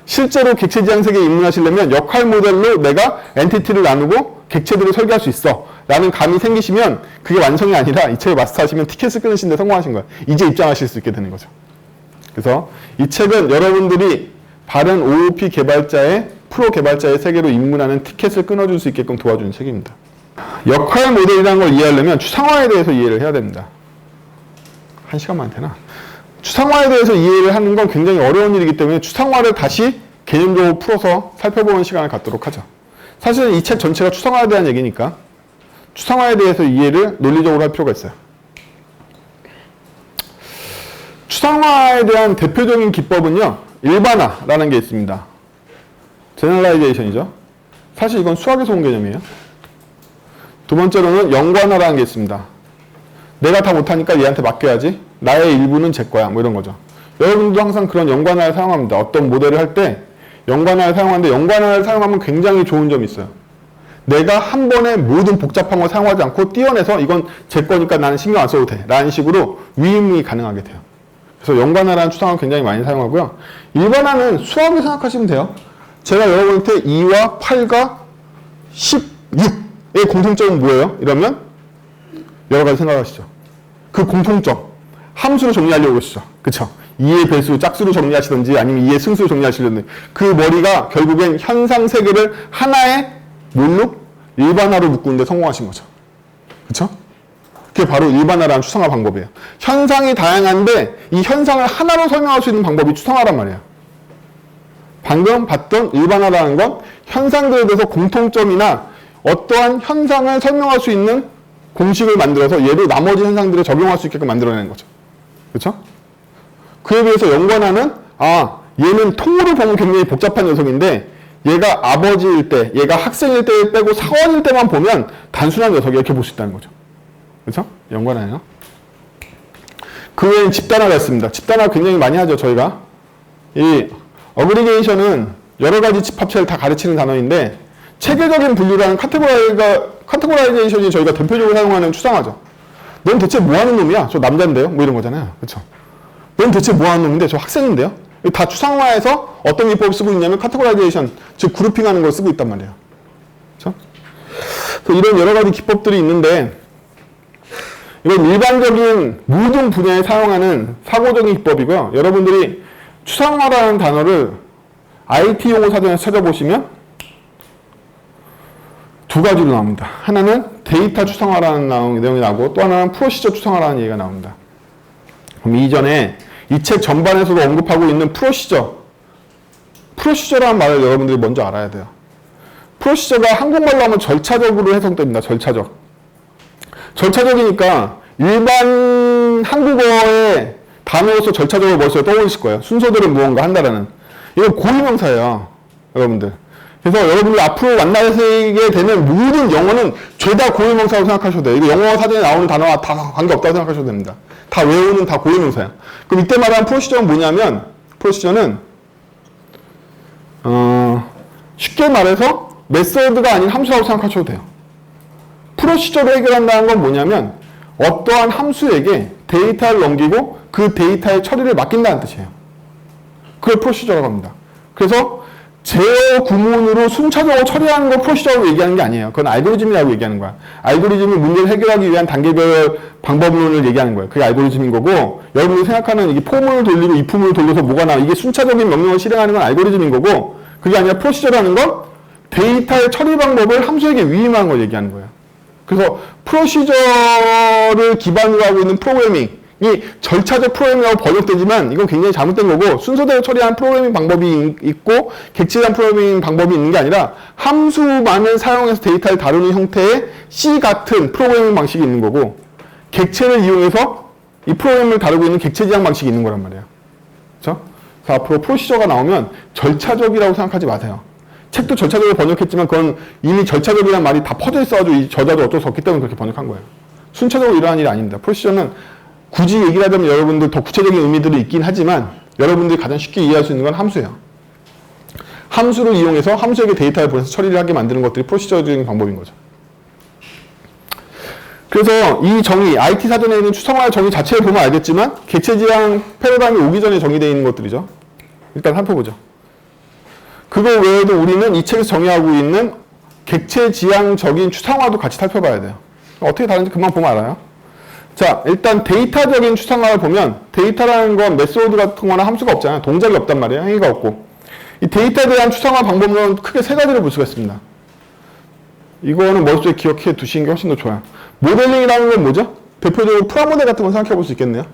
실제로 객체지향 세계에 입문하시려면 역할 모델로 내가 엔티티를 나누고 객체들을 설계할 수 있어 라는 감이 생기시면 그게 완성이 아니라 이 책을 마스터하시면 티켓을 끊으신 데 성공하신 거예요. 이제 입장하실 수 있게 되는 거죠. 그래서 이 책은 여러분들이 바른 OOP 개발자의 프로 개발자의 세계로 입문하는 티켓을 끊어줄 수 있게끔 도와주는 책입니다. 역할 모델이라는 걸 이해하려면 추상화에 대해서 이해를 해야 됩니다. 1시간만 되나? 추상화에 대해서 이해를 하는 건 굉장히 어려운 일이기 때문에 추상화를 다시 개념적으로 풀어서 살펴보는 시간을 갖도록 하죠. 사실은 이 책 전체가 추상화에 대한 얘기니까 추상화에 대해서 이해를 논리적으로 할 필요가 있어요. 추상화에 대한 대표적인 기법은요, 일반화라는 게 있습니다. 제너럴라이제이션이죠. 사실 이건 수학에서 온 개념이에요. 두 번째로는 연관화라는 게 있습니다. 내가 다 못하니까 얘한테 맡겨야지. 나의 일부는 제 거야. 뭐 이런 거죠. 여러분도 항상 그런 연관화를 사용합니다. 어떤 모델을 할 때 연관화를 사용하는데 연관화를 사용하면 굉장히 좋은 점이 있어요. 내가 한 번에 모든 복잡한 걸 사용하지 않고 띄어내서 이건 제 거니까 나는 신경 안 써도 돼. 라는 식으로 위임이 가능하게 돼요. 그래서 연관화라는 추상을 굉장히 많이 사용하고요. 일반화는 수학을 생각하시면 돼요. 제가 여러분한테 2와 8과 16의 공통점은 뭐예요? 이러면 여러 가지 생각하시죠. 그 공통점. 함수로 정리하려고 하시죠. 그쵸? 2의 배수, 짝수로 정리하시든지 아니면 2의 승수로 정리하시든지 그 머리가 결국엔 현상 세 개를 하나의 뭘로? 일반화로 묶는데 성공하신 거죠. 그쵸? 그게 바로 일반화라는 추상화 방법이에요. 현상이 다양한데 이 현상을 하나로 설명할 수 있는 방법이 추상화란 말이에요. 방금 봤던 일반화라는 건 현상들에 대해서 공통점이나 어떠한 현상을 설명할 수 있는 공식을 만들어서 얘를 나머지 현상들에 적용할 수 있게끔 만들어내는 거죠. 그렇죠? 그에 비해서 연관하는 얘는 통으로 보면 굉장히 복잡한 녀석인데 얘가 아버지일 때, 얘가 학생일 때 빼고 사원일 때만 보면 단순한 녀석이 이렇게 볼 수 있다는 거죠. 그렇죠? 연관하네요. 그 외엔 집단화가 있습니다. 집단화 굉장히 많이 하죠, 저희가. 이 어그리게이션은 여러 가지 집합체를 다 가르치는 단어인데 체계적인 분류라는 카테고라이제이션이 저희가 대표적으로 사용하는 추상화죠. 넌 대체 뭐 하는 놈이야? 저 남자인데요? 뭐 이런 거잖아요. 그렇죠? 넌 대체 뭐 하는 놈인데? 저 학생인데요? 다 추상화해서 어떤 기법을 쓰고 있냐면 카테고라이제이션, 즉 그룹핑하는 걸 쓰고 있단 말이에요. 그렇죠? 이런 여러 가지 기법들이 있는데 이건 일반적인 모든 분야에 사용하는 사고적인 기법이고요. 여러분들이 추상화라는 단어를 IT 용어 사전에서 찾아보시면 두 가지로 나옵니다. 하나는 데이터 추상화라는 내용이 나오고 또 하나는 프로시저 추상화라는 얘기가 나옵니다. 그럼 이전에 이 책 전반에서도 언급하고 있는 프로시저라는 말을 여러분들이 먼저 알아야 돼요. 프로시저가 한국말로 하면 절차적으로 해석됩니다. 절차적이니까 일반 한국어의 단어로서 절차적으로 벌써 떠오르실 거예요. 순서대로 무언가 한다라는. 이건 고유명사예요. 여러분들. 그래서 여러분들이 앞으로 만나게 되는 모든 영어는 죄다 고유명사라고 생각하셔도 돼요. 이거 영어 사전에 나오는 단어와 다 관계없다고 생각하셔도 됩니다. 다 외우는 다 고유명사예요. 그럼 이때 말하는 프로시저는 뭐냐면 프로시저는 쉽게 말해서 메서드가 아닌 함수라고 생각하셔도 돼요. 프로시저를 해결한다는 건 뭐냐면 어떠한 함수에게 데이터를 넘기고 그 데이터의 처리를 맡긴다는 뜻이에요. 그걸 프로시저라고 합니다. 그래서 제어 구문으로 순차적으로 처리하는 걸 프로시저라고 얘기하는 게 아니에요. 그건 알고리즘이라고 얘기하는 거야. 알고리즘은 문제를 해결하기 위한 단계별 방법론을 얘기하는 거예요. 그게 알고리즘인 거고 여러분이 생각하는 이게 폼을 돌리고 이 폼을 돌려서 뭐가 나와 이게 순차적인 명령을 실행하는 건 알고리즘인 거고 그게 아니라 프로시저라는 건 데이터의 처리 방법을 함수에게 위임하는 걸 얘기하는 거예요. 그래서 프로시저를 기반으로 하고 있는 프로그래밍이 절차적 프로그래밍이라고 번역되지만 이건 굉장히 잘못된 거고 순서대로 처리하는 프로그래밍 방법이 있고 객체적인 프로그래밍 방법이 있는 게 아니라 함수만을 사용해서 데이터를 다루는 형태의 C 같은 프로그래밍 방식이 있는 거고 객체를 이용해서 이 프로그램을 다루고 있는 객체 지향 방식이 있는 거란 말이에요. 그렇죠? 그래서 앞으로 프로시저가 나오면 절차적이라고 생각하지 마세요. 책도 절차적으로 번역했지만 그건 이미 절차적이라는 말이 다 퍼져 있어가지고 이 저자도 어쩔 수 없기 때문에 그렇게 번역한 거예요. 순차적으로 일어나는 일이 아닙니다. 프로시저는 굳이 얘기를 하자면 여러분들 더 구체적인 의미들이 있긴 하지만 여러분들이 가장 쉽게 이해할 수 있는 건 함수예요. 함수를 이용해서 함수에게 데이터를 보내서 처리를 하게 만드는 것들이 프로시저적인 방법인 거죠. 그래서 이 정의, IT 사전에 있는 추상화 정의 자체를 보면 알겠지만 객체지향 패러다임이 오기 전에 정의되어 있는 것들이죠. 일단 살펴보죠. 그거 외에도 우리는 이 책에서 정의하고 있는 객체지향적인 추상화도 같이 살펴봐야 돼요. 어떻게 다른지 금방 보면 알아요. 자, 일단 데이터적인 추상화를 보면 데이터라는 건 메소드 같은 거나 함수가 없잖아요. 동작이 없단 말이에요. 행위가 없고. 이 데이터에 대한 추상화 방법은 크게 세 가지를 볼 수가 있습니다. 이거는 머릿속에 기억해 두시는 게 훨씬 더 좋아요. 모델링이라는 건 뭐죠? 대표적으로 프라모델 같은 거 생각해 볼 수 있겠네요.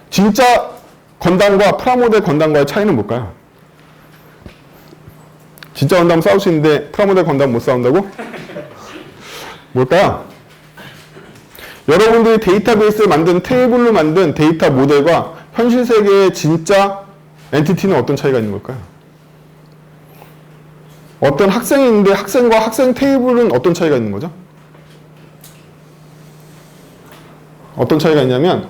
진짜 건담과 프라모델 건담과의 차이는 뭘까요? 진짜 건담 싸울 수 있는데 프라모델 건담 못 싸운다고? 뭘까요? 여러분들이 데이터베이스를 만든 테이블로 만든 데이터 모델과 현실 세계의 진짜 엔티티는 어떤 차이가 있는 걸까요? 어떤 학생이 있는데 학생과 학생 테이블은 어떤 차이가 있는 거죠? 어떤 차이가 있냐면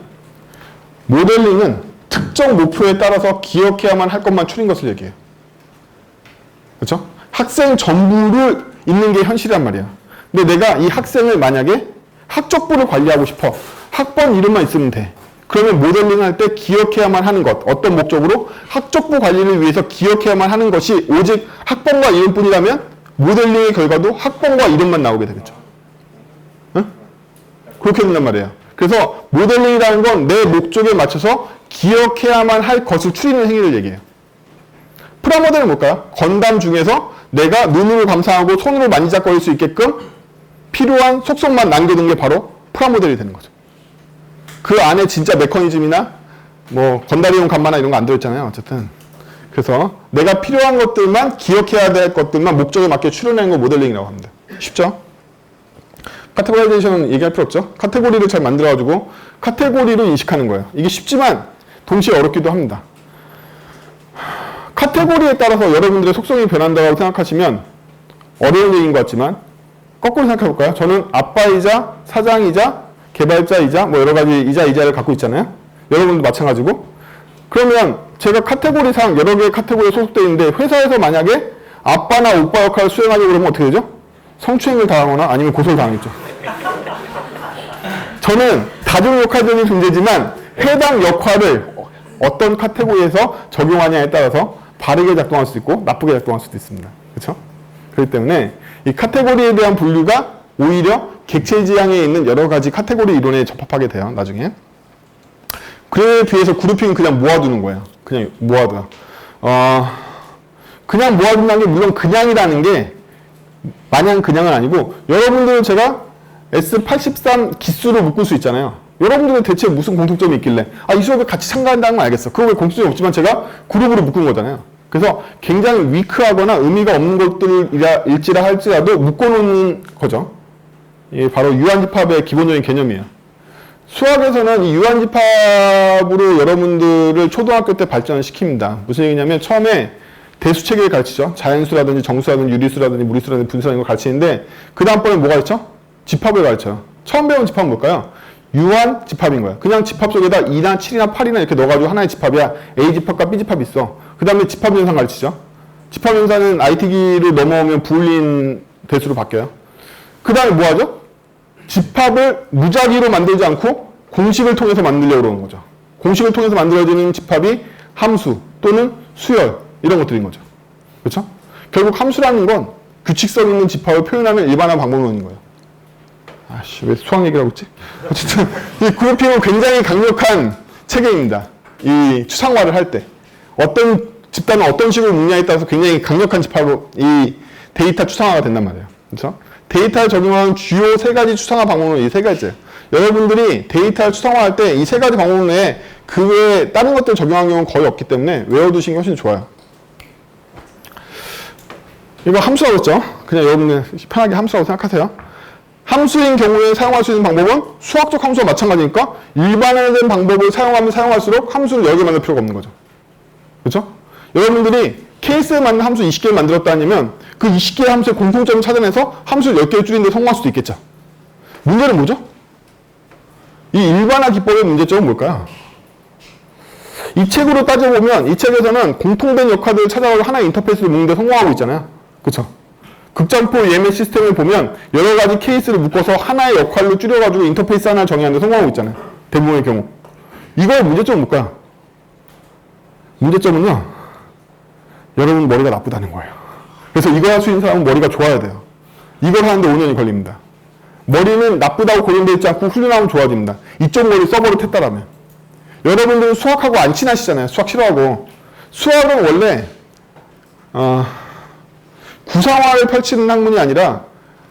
모델링은 특정 목표에 따라서 기억해야만 할 것만 추린 것을 얘기해요. 그렇죠? 학생 전부를 있는 게 현실이란 말이야. 근데 내가 이 학생을 만약에 학적부를 관리하고 싶어. 학번 이름만 있으면 돼. 그러면 모델링 할 때 기억해야만 하는 것. 어떤 목적으로? 학적부 관리를 위해서 기억해야만 하는 것이 오직 학번과 이름뿐이라면 모델링의 결과도 학번과 이름만 나오게 되겠죠. 응? 그렇게 된단 말이에요. 그래서 모델링이라는 건 내 목적에 맞춰서 기억해야만 할 것을 추리는 행위를 얘기해요. 프라모델은 뭘까요? 건담 중에서 내가 눈으로 감상하고 손으로 만지작거릴 수 있게끔 필요한 속성만 남겨둔 게 바로 프라모델이 되는 거죠. 그 안에 진짜 메커니즘이나 뭐 건달이용 간마나 이런 거 안 들어있잖아요. 어쨌든. 그래서 내가 필요한 것들만 기억해야 될 것들만 목적에 맞게 추려내는 거 모델링이라고 합니다. 쉽죠? 카테고라이제이션은 얘기할 필요 없죠. 카테고리를 잘 만들어가지고 카테고리로 인식하는 거예요. 이게 쉽지만 동시에 어렵기도 합니다. 카테고리에 따라서 여러분들의 속성이 변한다고 생각하시면 어려운 얘기인 것 같지만 거꾸로 생각해 볼까요? 저는 아빠이자 사장이자 개발자이자 뭐 여러 가지 이자를 갖고 있잖아요. 여러분도 마찬가지고. 그러면 제가 카테고리상 여러 개의 카테고리에 소속되어 있는데 회사에서 만약에 아빠나 오빠 역할을 수행하려고 그러면 어떻게 되죠? 성추행을 당하거나 아니면 고소를 당하겠죠. 저는 다중역할적인 존재지만 해당 역할을 어떤 카테고리에서 적용하냐에 따라서 바르게 작동할 수도 있고 나쁘게 작동할 수도 있습니다. 그렇죠? 그렇기 때문에 이 카테고리에 대한 분류가 오히려 객체지향에 있는 여러 가지 카테고리 이론에 접합하게 돼요. 나중에. 그에 비해서 그룹핑은 그냥 모아두는 거예요. 그냥 모아둬요. 그냥 모아둔다는 게 물론 그냥이라는 게 마냥 그냥은 아니고 여러분들은 제가 S83 기수로 묶을 수 있잖아요. 여러분들은 대체 무슨 공통점이 있길래 이 수업에 같이 참가한다는 건 알겠어. 그거 왜 공통점이 없지만 제가 그룹으로 묶은 거잖아요. 그래서 굉장히 위크하거나 의미가 없는 것들일지라 할지라도 묶어놓는 거죠. 이게 바로 유한집합의 기본적인 개념이에요. 수학에서는 이 유한집합으로 여러분들을 초등학교 때 발전을 시킵니다. 무슨 얘기냐면 처음에 대수체계를 가르치죠. 자연수라든지 정수라든지 유리수라든지 무리수라든지 분수라든지 걸 가르치는데 그 다음번에 뭐가 있죠? 집합을 가르쳐요. 처음 배운 집합은 뭘까요? 유한 집합인 거야. 그냥 집합 속에다 2나 7이나 8이나 이렇게 넣어가지고 하나의 집합이야. A집합과 B집합이 있어. 그 다음에 집합연산 가르치죠. 집합연산은 IT기를 넘어오면 부울린 대수로 바뀌어요. 그 다음에 뭐 하죠? 집합을 무작위로 만들지 않고 공식을 통해서 만들려고 그러는 거죠. 공식을 통해서 만들어지는 집합이 함수 또는 수열 이런 것들인 거죠. 그렇죠? 결국 함수라는 건 규칙성 있는 집합을 표현하는 일반화 방법론인 거예요. 왜 수학 얘기를 하고 있지? 어쨌든 이 그룹핑은 굉장히 강력한 체계입니다. 이 추상화를 할 때 어떤 집단은 어떤 식으로 묶냐에 따라서 굉장히 강력한 집합으로 이 데이터 추상화가 된단 말이에요. 그렇죠? 데이터를 적용하는 주요 세 가지 추상화 방법은 이 세 가지예요. 여러분들이 데이터를 추상화할 때 이 세 가지 방법 외에 그 외에 다른 것들 적용하는 경우는 거의 없기 때문에 외워두시는 게 훨씬 좋아요. 이거 함수라고 했죠? 그냥 여러분들 편하게 함수라고 생각하세요. 함수인 경우에 사용할 수 있는 방법은 수학적 함수와 마찬가지니까 일반화된 방법을 사용하면 사용할수록 함수를 여러 개 만들 필요가 없는 거죠. 그렇죠? 여러분들이 케이스에 맞는 함수 20개를 만들었다 아니면 그 20개의 함수의 공통점을 찾아내서 함수를 10개를 줄이는 데 성공할 수도 있겠죠. 문제는 뭐죠? 이 일반화 기법의 문제점은 뭘까요? 이 책으로 따져보면 이 책에서는 공통된 역할들을 찾아가고 하나의 인터페이스를 묶는 데 성공하고 있잖아요. 그렇죠? 극점포 예매 시스템을 보면 여러 가지 케이스를 묶어서 하나의 역할로 줄여가지고 인터페이스 하나를 정의하는 데 성공하고 있잖아요. 대부분의 경우. 이거의 문제점은 뭘까요? 문제점은요. 여러분 머리가 나쁘다는 거예요. 그래서 이거 할 수 있는 사람은 머리가 좋아야 돼요. 이걸 하는데 5년이 걸립니다. 머리는 나쁘다고 고정되어 있지 않고 훈련하면 좋아집니다. 이쪽 머리 서버로 텄다라면. 여러분들은 수학하고 안 친하시잖아요. 수학 싫어하고. 수학은 원래 구상화를 펼치는 학문이 아니라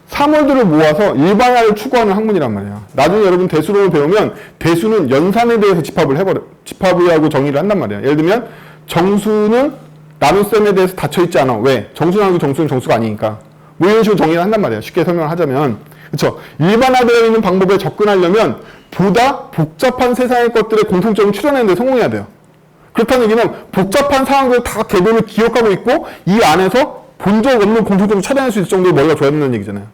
사물들을 모아서 일반화를 추구하는 학문이란 말이에요. 나중에 여러분 대수론을 배우면 대수는 연산에 대해서 집합하고 정의를 한단 말이에요. 예를 들면 정수는 나눗셈에 대해서 닫혀있지 않아. 왜? 정수는 정수는 정수가 아니니까. 뭐 이런 식으로 정의를 한단 말이에요. 쉽게 설명을 하자면. 그렇죠? 일반화되어 있는 방법에 접근하려면 보다 복잡한 세상의 것들의 공통점을 추려내는 데 성공해야 돼요. 그렇다는 얘기는 복잡한 상황들 다 개별을 기억하고 있고 이 안에서 본 적 없는 공통점을 찾아낼 수 있을 정도의 머리가 좋아야 된다는 얘기잖아요.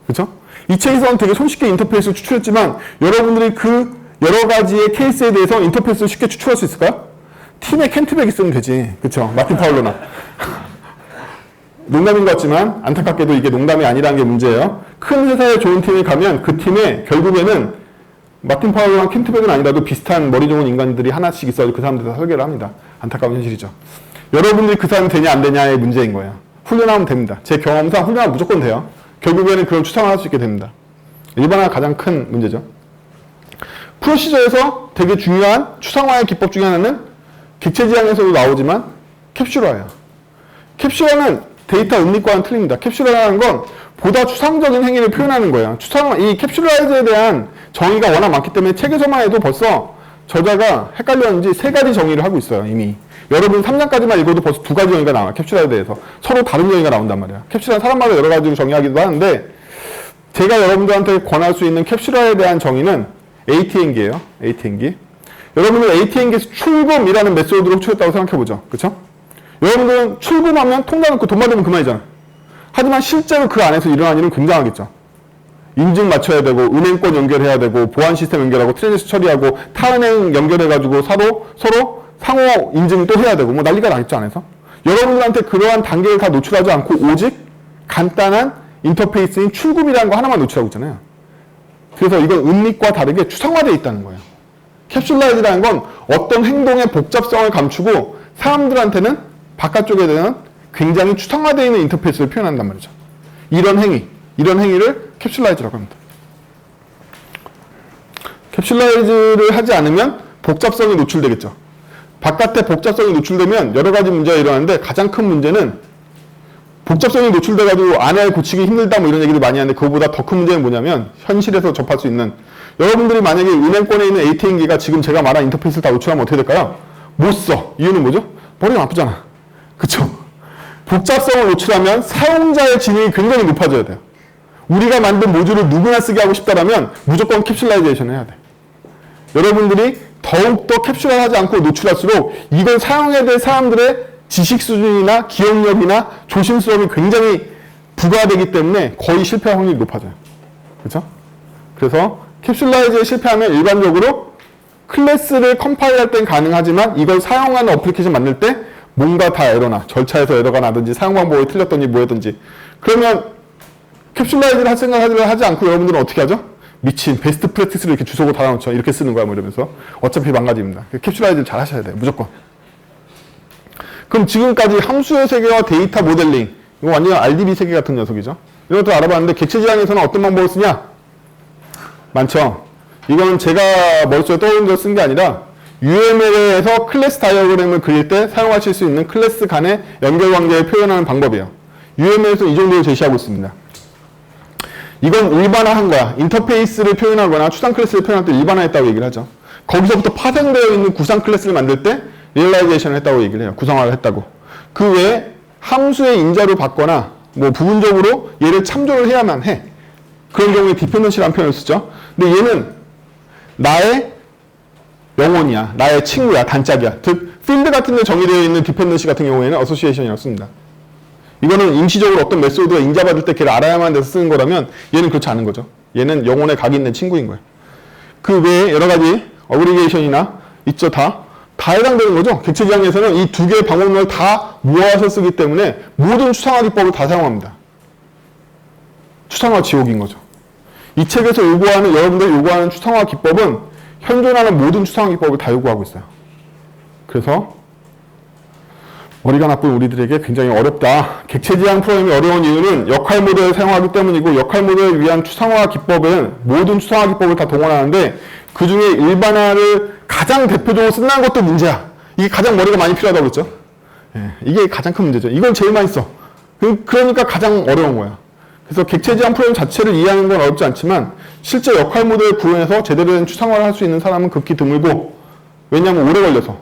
그렇죠? 이 책에서는 되게 손쉽게 인터페이스를 추출했지만 여러분들이 그 여러 가지의 케이스에 대해서 인터페이스를 쉽게 추출할 수 있을까요? 팀에 켄트백이 쓰면 되지. 그렇죠? 마틴 파울러나. 농담인 것 같지만 안타깝게도 이게 농담이 아니라는 게 문제예요. 큰 회사에 좋은 팀이 가면 그 팀에 결국에는 마틴 파울러랑 켄트백은 아니라도 비슷한 머리 좋은 인간들이 하나씩 있어서 그 사람들 다 설계를 합니다. 안타까운 현실이죠. 여러분들이 그 사람이 되냐 안 되냐의 문제인 거예요. 훈련하면 됩니다. 제 경험상 훈련하면 무조건 돼요. 결국에는 그런 추상을 할 수 있게 됩니다. 일반화가 가장 큰 문제죠. 프로시저에서 되게 중요한 추상화의 기법 중에 하나는 객체지향에서도 나오지만 캡슐화예요. 캡슐화는 데이터 은닉과는 틀립니다. 캡슐화라는 건 보다 추상적인 행위를 표현하는 거예요. 이 캡슐라이즈에 대한 정의가 워낙 많기 때문에 책에서만 해도 벌써 저자가 헷갈렸는지 3가지 정의를 하고 있어요, 이미. 여러분 3장까지만 읽어도 벌써 2가지 정의가 나와요, 캡슐라이즈에 대해서. 서로 다른 정의가 나온단 말이에요. 캡슐라는 사람마다 여러 가지로 정의하기도 하는데, 제가 여러분들한테 권할 수 있는 캡슐화에 대한 정의는 ATN기예요. ATN기. 여러분들 ATN기에서 출금이라는 메소드로 흡출했다고 생각해보죠. 그쵸? 여러분들은 출금하면 통장 넣고 돈 받으면 그만이잖아. 하지만 실제로 그 안에서 일어난 일은 굉장하겠죠. 인증 맞춰야 되고, 은행권 연결해야 되고, 보안 시스템 연결하고, 트랜지스 처리하고, 타은행 연결해가지고 서로 상호 인증 또 해야 되고, 뭐 난리가 나겠죠, 안에서. 여러분들한테 그러한 단계를 다 노출하지 않고, 오직 간단한 인터페이스인 출금이라는 거 하나만 노출하고 있잖아요. 그래서 이건 은닉과 다르게 추상화되어 있다는 거예요. 캡슐라이즈라는 건 어떤 행동의 복잡성을 감추고 사람들한테는 바깥쪽에 대한 굉장히 추상화되어 있는 인터페이스를 표현한단 말이죠. 이런 행위를 캡슐라이즈라고 합니다. 캡슐라이즈를 하지 않으면 복잡성이 노출되겠죠. 바깥에 복잡성이 노출되면 여러 가지 문제가 일어나는데 가장 큰 문제는 복잡성이 노출돼가지고 안에 고치기 힘들다 뭐 이런 얘기를 많이 하는데 그거보다 더 큰 문제는 뭐냐면 현실에서 접할 수 있는 여러분들이 만약에 은행권에 있는 ATM기가 지금 제가 말한 인터페이스를 다 노출하면 어떻게 될까요? 못 써. 이유는 뭐죠? 머리가 아프잖아. 그쵸? 복잡성을 노출하면 사용자의 지능이 굉장히 높아져야 돼요. 우리가 만든 모듈을 누구나 쓰게 하고 싶다면 무조건 캡슐라이제이션을 해야 돼. 여러분들이 더욱더 캡슐화하지 않고 노출할수록 이걸 사용해야 될 사람들의 지식 수준이나 기억력이나 조심스러움이 굉장히 부과되기 때문에 거의 실패할 확률이 높아져요. 그렇죠? 그래서 캡슐라이즈에 실패하면 일반적으로 클래스를 컴파일할 땐 가능하지만 이걸 사용하는 어플리케이션 만들 때 뭔가 다 에러나 절차에서 에러가 나든지 사용 방법이 틀렸든지 뭐였든지 그러면 캡슐라이즈를 할 생각을 하지 않고 여러분들은 어떻게 하죠? 미친 베스트 프랙티스를 이렇게 주소고 달아놓죠. 이렇게 쓰는 거야 뭐 이러면서 어차피 망가집니다. 캡슐라이즈를 잘 하셔야 돼요. 무조건. 그럼 지금까지 함수의 세계와 데이터 모델링 이거 완전 RDB 세계 같은 녀석이죠. 이런 것도 알아봤는데 객체지향에서는 어떤 방법을 쓰냐? 많죠. 이건 제가 머릿속에 떠오른 걸 쓴 게 아니라 UML에서 클래스 다이어그램을 그릴 때 사용하실 수 있는 클래스 간의 연결관계를 표현하는 방법이에요. UML에서 이 정도를 제시하고 있습니다. 이건 일반화한 거야. 인터페이스를 표현하거나 추상 클래스를 표현할 때 일반화했다고 얘기를 하죠. 거기서부터 파생되어 있는 구상 클래스를 만들 때 리얼라이제이션을 했다고 얘기를 해요. 구성화를 했다고. 그 외에 함수의 인자로 받거나 뭐 부분적으로 얘를 참조를 해야만 해. 그런 경우에 디펜던시라는 표현을 쓰죠. 근데 얘는 나의 영혼이야. 나의 친구야. 단짝이야. 즉 필드 같은 데 정의되어 있는 디펜던시 같은 경우에는 어소시에이션이라고 씁니다. 이거는 임시적으로 어떤 메소드가 인자받을 때 걔를 알아야만 돼서 쓰는 거라면 얘는 그렇지 않은 거죠. 얘는 영혼에 각이 있는 친구인 거예요. 그 외에 여러 가지 어그리게이션이나 있죠. 다 해당되는 거죠. 객체지향에서는 이 두 개의 방법론을 다 모아서 쓰기 때문에 모든 추상화 기법을 다 사용합니다. 추상화 지옥인 거죠. 이 책에서 여러분들이 요구하는 추상화 기법은 현존하는 모든 추상화 기법을 다 요구하고 있어요. 그래서 머리가 나쁜 우리들에게 굉장히 어렵다. 객체지향 프로그램이 어려운 이유는 역할 모델을 사용하기 때문이고 역할 모델을 위한 추상화 기법은 모든 추상화 기법을 다 동원하는데 그 중에 일반화를 가장 대표적으로 쓴다는 것도 문제야. 이게 가장 머리가 많이 필요하다고 그랬죠? 예, 이게 가장 큰 문제죠. 이건 제일 많이 써. 그러니까 가장 어려운 거야. 그래서 객체지향 프로그램 자체를 이해하는 건 어렵지 않지만 실제 역할 모델을 구현해서 제대로 된 추상화를 할 수 있는 사람은 극히 드물고 왜냐하면 오래 걸려서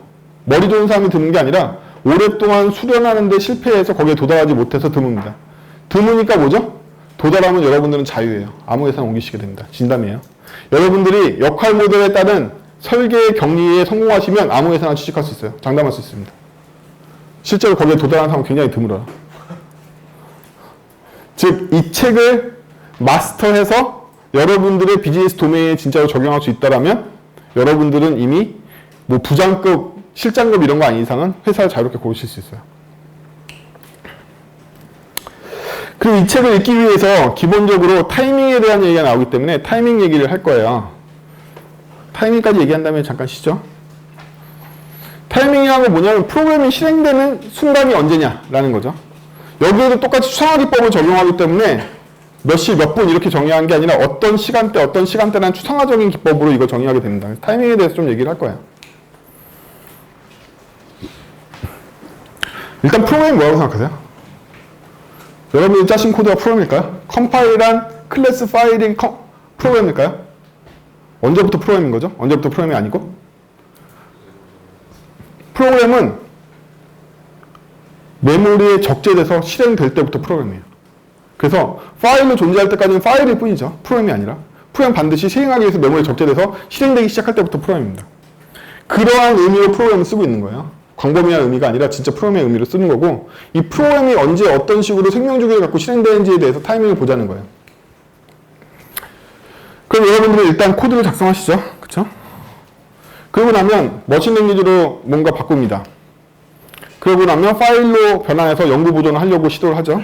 머리 좋은 사람이 드문 게 아니라 오랫동안 수련하는 데 실패해서 거기에 도달하지 못해서 드뭅니다. 드무니까 뭐죠? 도달하면 여러분들은 자유예요. 아무 회사나 옮기시게 됩니다. 진담이에요. 여러분들이 역할 모델에 따른 설계 경리에 성공하시면 아무 회사나 취직할 수 있어요. 장담할 수 있습니다. 실제로 거기에 도달하는 사람은 굉장히 드물어요. 즉, 이 책을 마스터해서 여러분들의 비즈니스 도메인에 진짜로 적용할 수 있다면 여러분들은 이미 뭐 부장급, 실장급 이런 거 아닌 이상은 회사를 자유롭게 고르실 수 있어요. 그리고 이 책을 읽기 위해서 기본적으로 타이밍에 대한 얘기가 나오기 때문에 타이밍 얘기를 할 거예요. 타이밍까지 얘기한 다음에 잠깐 쉬죠. 타이밍이라는 건 뭐냐면 프로그램이 실행되는 순간이 언제냐라는 거죠. 여기에도 똑같이 추상화 기법을 적용하기 때문에 몇 시 몇 분 이렇게 정의한 게 아니라 어떤 시간대라는 추상화적인 기법으로 이걸 정의하게 됩니다. 타이밍에 대해서 좀 얘기를 할 거예요. 일단 프로그램이 뭐라고 생각하세요? 여러분이 짜신 코드가 프로그램일까요? 컴파일한 클래스 파일인 프로그램일까요? 언제부터 프로그램인 거죠? 언제부터 프로그램이 아니고? 프로그램은 메모리에 적재돼서 실행될 때부터 프로그램이에요. 그래서 파일로 존재할 때까지는 파일일 뿐이죠. 프로그램이 아니라. 프로그램 반드시 실행하기 위해서 메모리에 적재돼서 실행되기 시작할 때부터 프로그램입니다. 그러한 의미로 프로그램을 쓰고 있는 거예요. 광범위한 의미가 아니라 진짜 프로그램의 의미로 쓰는 거고, 이 프로그램이 언제 어떤 식으로 생명주기를 갖고 실행되는지에 대해서 타이밍을 보자는 거예요. 그럼 여러분들은 일단 코드를 작성하시죠. 그쵸? 그러고 나면 머신랭귀지로 뭔가 바꿉니다. 그러고 나면 파일로 변환해서 연구 보존을 하려고 시도를 하죠.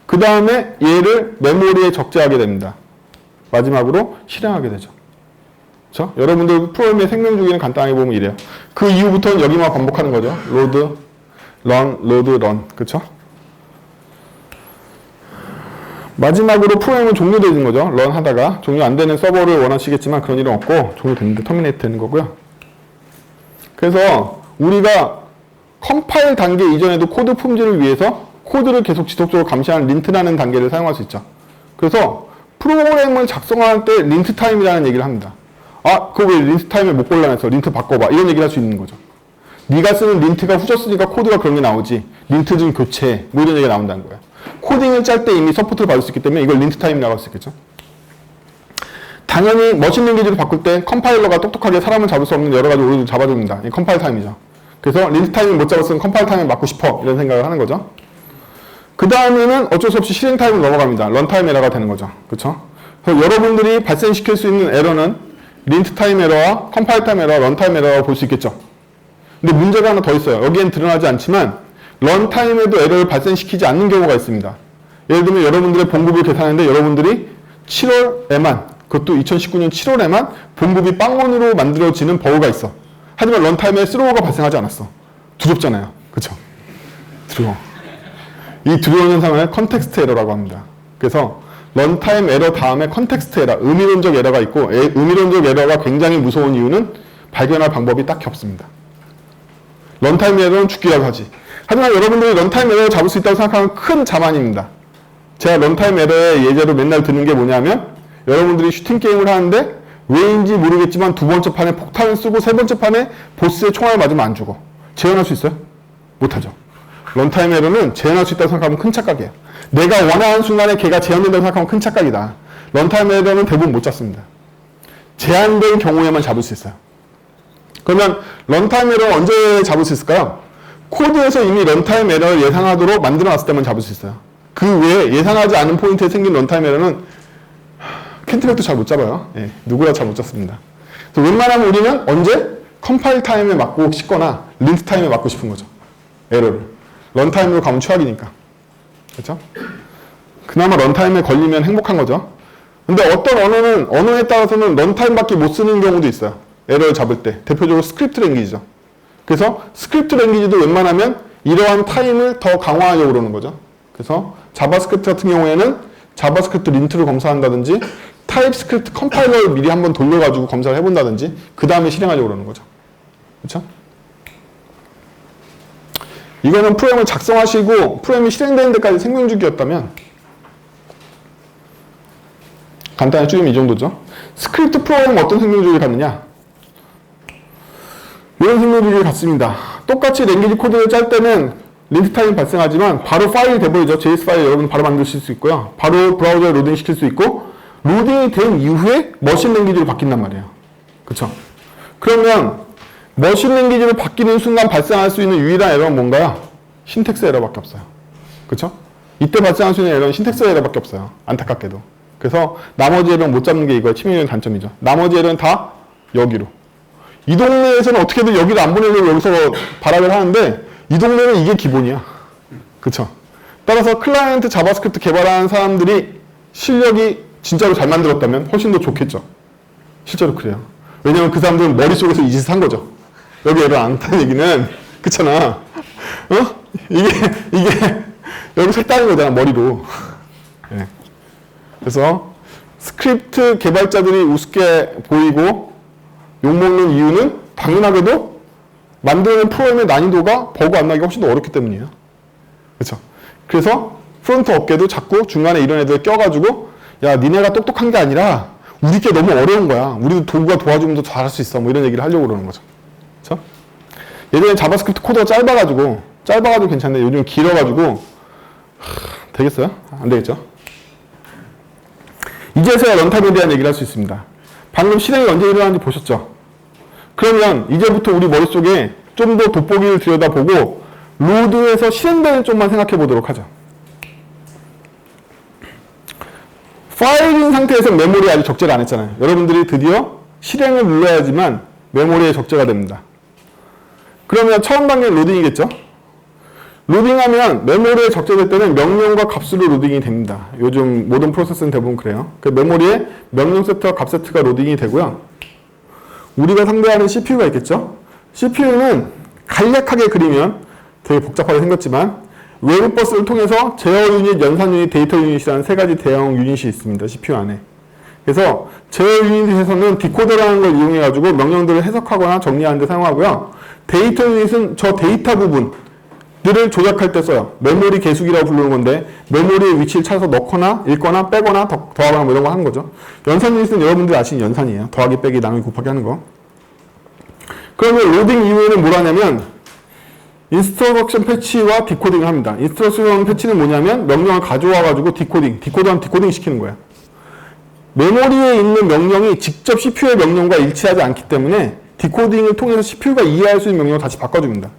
그 다음에 얘를 메모리에 적재하게 됩니다. 마지막으로 실행하게 되죠. 그쵸? 여러분들 프로그램의 생명주기는 간단하게 보면 이래요. 그 이후부터는 여기만 반복하는 거죠. 로드, 런, 로드, 런. 그쵸? 마지막으로 프로그램은 종료되는 거죠. 런 하다가. 종료 안 되는 서버를 원하시겠지만 그런 일은 없고 종료됐는데 터미네이트 되는 거고요. 그래서 우리가 컴파일 단계 이전에도 코드 품질을 위해서 코드를 계속 지속적으로 감시하는 린트라는 단계를 사용할 수 있죠. 그래서 프로그램을 작성할 때 린트 타임이라는 얘기를 합니다. 아, 그거 왜 린트 타임을 못 골라내서 린트 바꿔봐. 이런 얘기를 할 수 있는 거죠. 네가 쓰는 린트가 후졌으니까 코드가 그런 게 나오지. 린트 좀 교체. 뭐 이런 얘기가 나온다는 거예요. 코딩을 짤 때 이미 서포트를 받을 수 있기 때문에 이걸 린트 타임이라고 할 수 있겠죠. 당연히 머신랭귀지를 바꿀 때 컴파일러가 똑똑하게 사람을 잡을 수 없는 여러 가지 오류를 잡아줍니다. 이 컴파일 타임이죠. 그래서 린트 타임을 못 잡았으면 컴파일 타임을 맞고 싶어. 이런 생각을 하는 거죠. 그 다음에는 어쩔 수 없이 실행 타임을 넘어갑니다. 런타임 에러가 되는 거죠. 그렇죠? 그래서 여러분들이 발생시킬 수 있는 에러는 린트 타임 에러와 컴파일 타임 에러, 런타임 에러라고 볼 수 있겠죠. 근데 문제가 하나 더 있어요. 여기엔 드러나지 않지만 런타임에도 에러를 발생시키지 않는 경우가 있습니다. 예를 들면 여러분들의 봉급을 계산하는데 여러분들이 7월에만, 그것도 2019년 7월에만 봉급이 빵원으로 만들어지는 버그가 있어. 하지만 런타임에 스로우가 발생하지 않았어. 두렵잖아요. 그쵸? 두려워. 이 두려운 현상을 컨텍스트 에러라고 합니다. 그래서 런타임 에러 다음에 컨텍스트 에러, 의미론적 에러가 있고, 의미론적 에러가 굉장히 무서운 이유는 발견할 방법이 딱히 없습니다. 런타임 에러는 죽기라도 하지. 하지만 여러분들이 런타임 에러를 잡을 수 있다고 생각하면 큰 자만입니다. 제가 런타임 에러의 예제로 맨날 드는 게 뭐냐면, 여러분들이 슈팅 게임을 하는데 왜인지 모르겠지만 두 번째 판에 폭탄을 쓰고 세 번째 판에 보스의 총알을 맞으면 안 죽어. 재현할 수 있어요? 못하죠. 런타임 에러는 재현할 수 있다고 생각하면 큰 착각이에요. 내가 원하는 순간에 걔가 재현된다고 생각하면 큰 착각이다. 런타임 에러는 대부분 못 잡습니다. 제한된 경우에만 잡을 수 있어요. 그러면 런타임 에러를 언제 잡을 수 있을까요? 코드에서 이미 런타임 에러를 예상하도록 만들어놨을 때만 잡을 수 있어요. 그 외에 예상하지 않은 포인트에 생긴 런타임 에러는 캔트백도 잘 못 잡아요. 예, 누구나 잘 못 잡습니다. 그래서 웬만하면 우리는 언제? 컴파일 타임에 맞고 싶거나 린트 타임에 맞고 싶은 거죠. 에러를. 런타임으로 가면 최악이니까. 그렇죠? 그나마 런타임에 걸리면 행복한 거죠. 근데 어떤 언어에 따라서는 런타임밖에 못 쓰는 경우도 있어요. 에러를 잡을 때. 대표적으로 스크립트 랭귀지죠. 그래서 스크립트 랭귀지도 웬만하면 이러한 타임을 더 강화하려고 그러는 거죠. 그래서 자바스크립트 같은 경우에는 자바스크립트 린트를 검사한다든지 타입스크립트 컴파일러를 미리 한번 돌려가지고 검사를 해본다든지 그 다음에 실행하려고 그러는 거죠. 그렇죠? 이거는 프로그램을 작성하시고 프로그램이 실행되는 데까지 생명주기였다면 간단히 줄이면 이 정도죠. 스크립트 프로그램은 어떤 생명주기를 갖느냐? 이런 생명주기를 갖습니다. 똑같이 랭귀지 코드를 짤 때는 린트 타임이 발생하지만 바로 파일이 돼버리죠. JS 파일 여러분 바로 만드실 수 있고요. 바로 브라우저에 로딩 시킬 수 있고 로딩이 된 이후에 머신 랭귀지로 바뀐단 말이에요. 그쵸? 그러면 머신 랭귀지로 바뀌는 순간 발생할 수 있는 유일한 에러는 뭔가요? 신텍스 에러밖에 없어요. 그쵸? 이때 발생할 수 있는 에러는 신텍스 에러밖에 없어요. 안타깝게도. 그래서 나머지 에러는 못 잡는 게 이거의 치명적인 단점이죠. 나머지 에러는 다 여기로. 이 동네에서는 어떻게든 여기를 안 보내려고 여기서 발악을 하는데 이 동네는 이게 기본이야. 그쵸? 따라서 클라이언트 자바스크립트 개발하는 사람들이 실력이 진짜로 잘 만들었다면 훨씬 더 좋겠죠. 실제로 그래요. 왜냐면 그 사람들은 머릿속에서 이 짓을 한 거죠. 여기 에러 안 타는 얘기는 그렇잖아. 이게 여기서 했다는 거잖아. 머리로. 네. 그래서 스크립트 개발자들이 우습게 보이고 욕먹는 이유는 당연하게도 만드는 프로그램의 난이도가 버그 안 나기가 훨씬 더 어렵기 때문이에요. 그렇죠? 그래서 프론트 업계도 자꾸 중간에 이런 애들 껴가지고 야 니네가 똑똑한 게 아니라 우리 게 너무 어려운 거야. 우리도 도구가 도와주면 더 잘할 수 있어. 뭐 이런 얘기를 하려고 그러는 거죠. 그렇죠? 예전에 자바스크립트 코드가 짧아가지고 괜찮은데 요즘 길어가지고 되겠어요? 안 되겠죠? 이제서야 런타임에 대한 얘기를 할 수 있습니다. 방금 실행이 언제 일어나는지 보셨죠? 그러면 이제부터 우리 머릿속에 좀 더 돋보기를 들여다보고 로드에서 실행되는 쪽만 생각해 보도록 하죠. 파일인 상태에서 메모리에 아직 적재를 안 했잖아요. 여러분들이 드디어 실행을 눌러야지만 메모리에 적재가 됩니다. 그러면 처음 단계는 로딩이겠죠? 로딩하면 메모리에 적재될 때는 명령과 값으로 로딩이 됩니다. 요즘 모든 프로세스는 대부분 그래요. 그 메모리에 명령 세트와 값 세트가 로딩이 되고요. 우리가 상대하는 CPU가 있겠죠? CPU는 간략하게 그리면 되게 복잡하게 생겼지만 외부 버스를 통해서 제어 유닛, 연산 유닛, 데이터 유닛이라는 세 가지 대형 유닛이 있습니다. CPU 안에. 그래서 제어 유닛에서는 디코더라는 걸 이용해가지고 명령들을 해석하거나 정리하는 데 사용하고요. 데이터 유닛은 저 데이터 부분들을 조작할 때 써요. 메모리 계수기라고 부르는 건데 메모리의 위치를 찾아서 넣거나 읽거나 빼거나 더하거나 뭐 이런 거 하는 거죠. 연산 유닛은 여러분들이 아시는 연산이에요. 더하기, 빼기, 나누기, 곱하기 하는 거. 그러면 로딩 이후에는 뭘 하냐면 인스트럭션 패치와 디코딩을 합니다. 인스트럭션 패치는 뭐냐면 명령을 가져와가지고 디코더하면 디코딩 시키는 거예요. 메모리에 있는 명령이 직접 CPU의 명령과 일치하지 않기 때문에 디코딩을 통해서 CPU가 이해할 수 있는 명령을 다시 바꿔줍니다.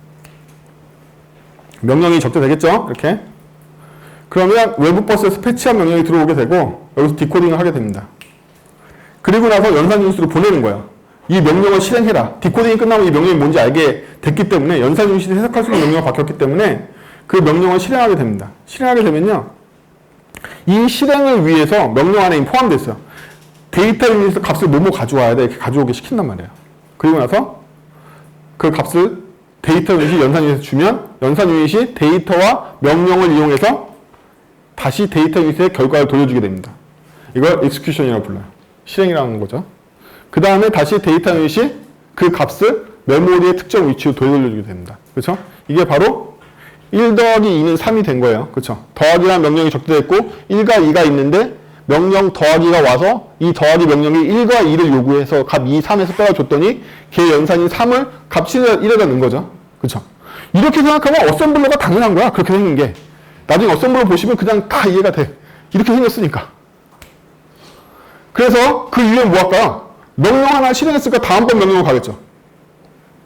명령이 적재되겠죠? 이렇게. 그러면 외부 버스에서 패치한 명령이 들어오게 되고 여기서 디코딩을 하게 됩니다. 그리고 나서 연산 유닛으로 보내는 거예요. 이 명령을 실행해라. 디코딩이 끝나면 이 명령이 뭔지 알게 됐기 때문에 연산 유닛이 해석할 수 있는 명령이 바뀌었기 때문에 그 명령을 실행하게 됩니다. 실행하게 되면요. 이 실행을 위해서 명령 안에 포함되어 있어요. 데이터 유닛에서 값을 뭐뭐 가져와야 돼. 이렇게 가져오게 시킨단 말이에요. 그리고 나서 그 값을 데이터 유닛이 연산 유닛에 주면 연산 유닛이 데이터와 명령을 이용해서 다시 데이터 유닛의 결과를 돌려주게 됩니다. 이걸 execution이라고 불러요. 실행이라는 거죠. 그 다음에 다시 데이터 유닛이 그 값을 메모리의 특정 위치로 돌려주게 됩니다. 그렇죠? 이게 바로 1 더하기 2는 3이 된 거예요. 그렇죠? 더하기라는 명령이 적재됐고 1과 2가 있는데 명령 더하기가 와서 이 더하기 명령이 1과 2를 요구해서 값 2, 3에서 빼가줬더니 걔 연산인 3을 값 1에다 넣은 거죠. 그렇죠? 이렇게 생각하면 어셈블러가 당연한 거야. 그렇게 생긴 게. 나중에 어셈블러 보시면 그냥 다 이해가 돼. 이렇게 생겼으니까. 그래서 그 이후에 뭐 할까요? 명령 하나 실행했으니까 다음번 명령으로 가겠죠.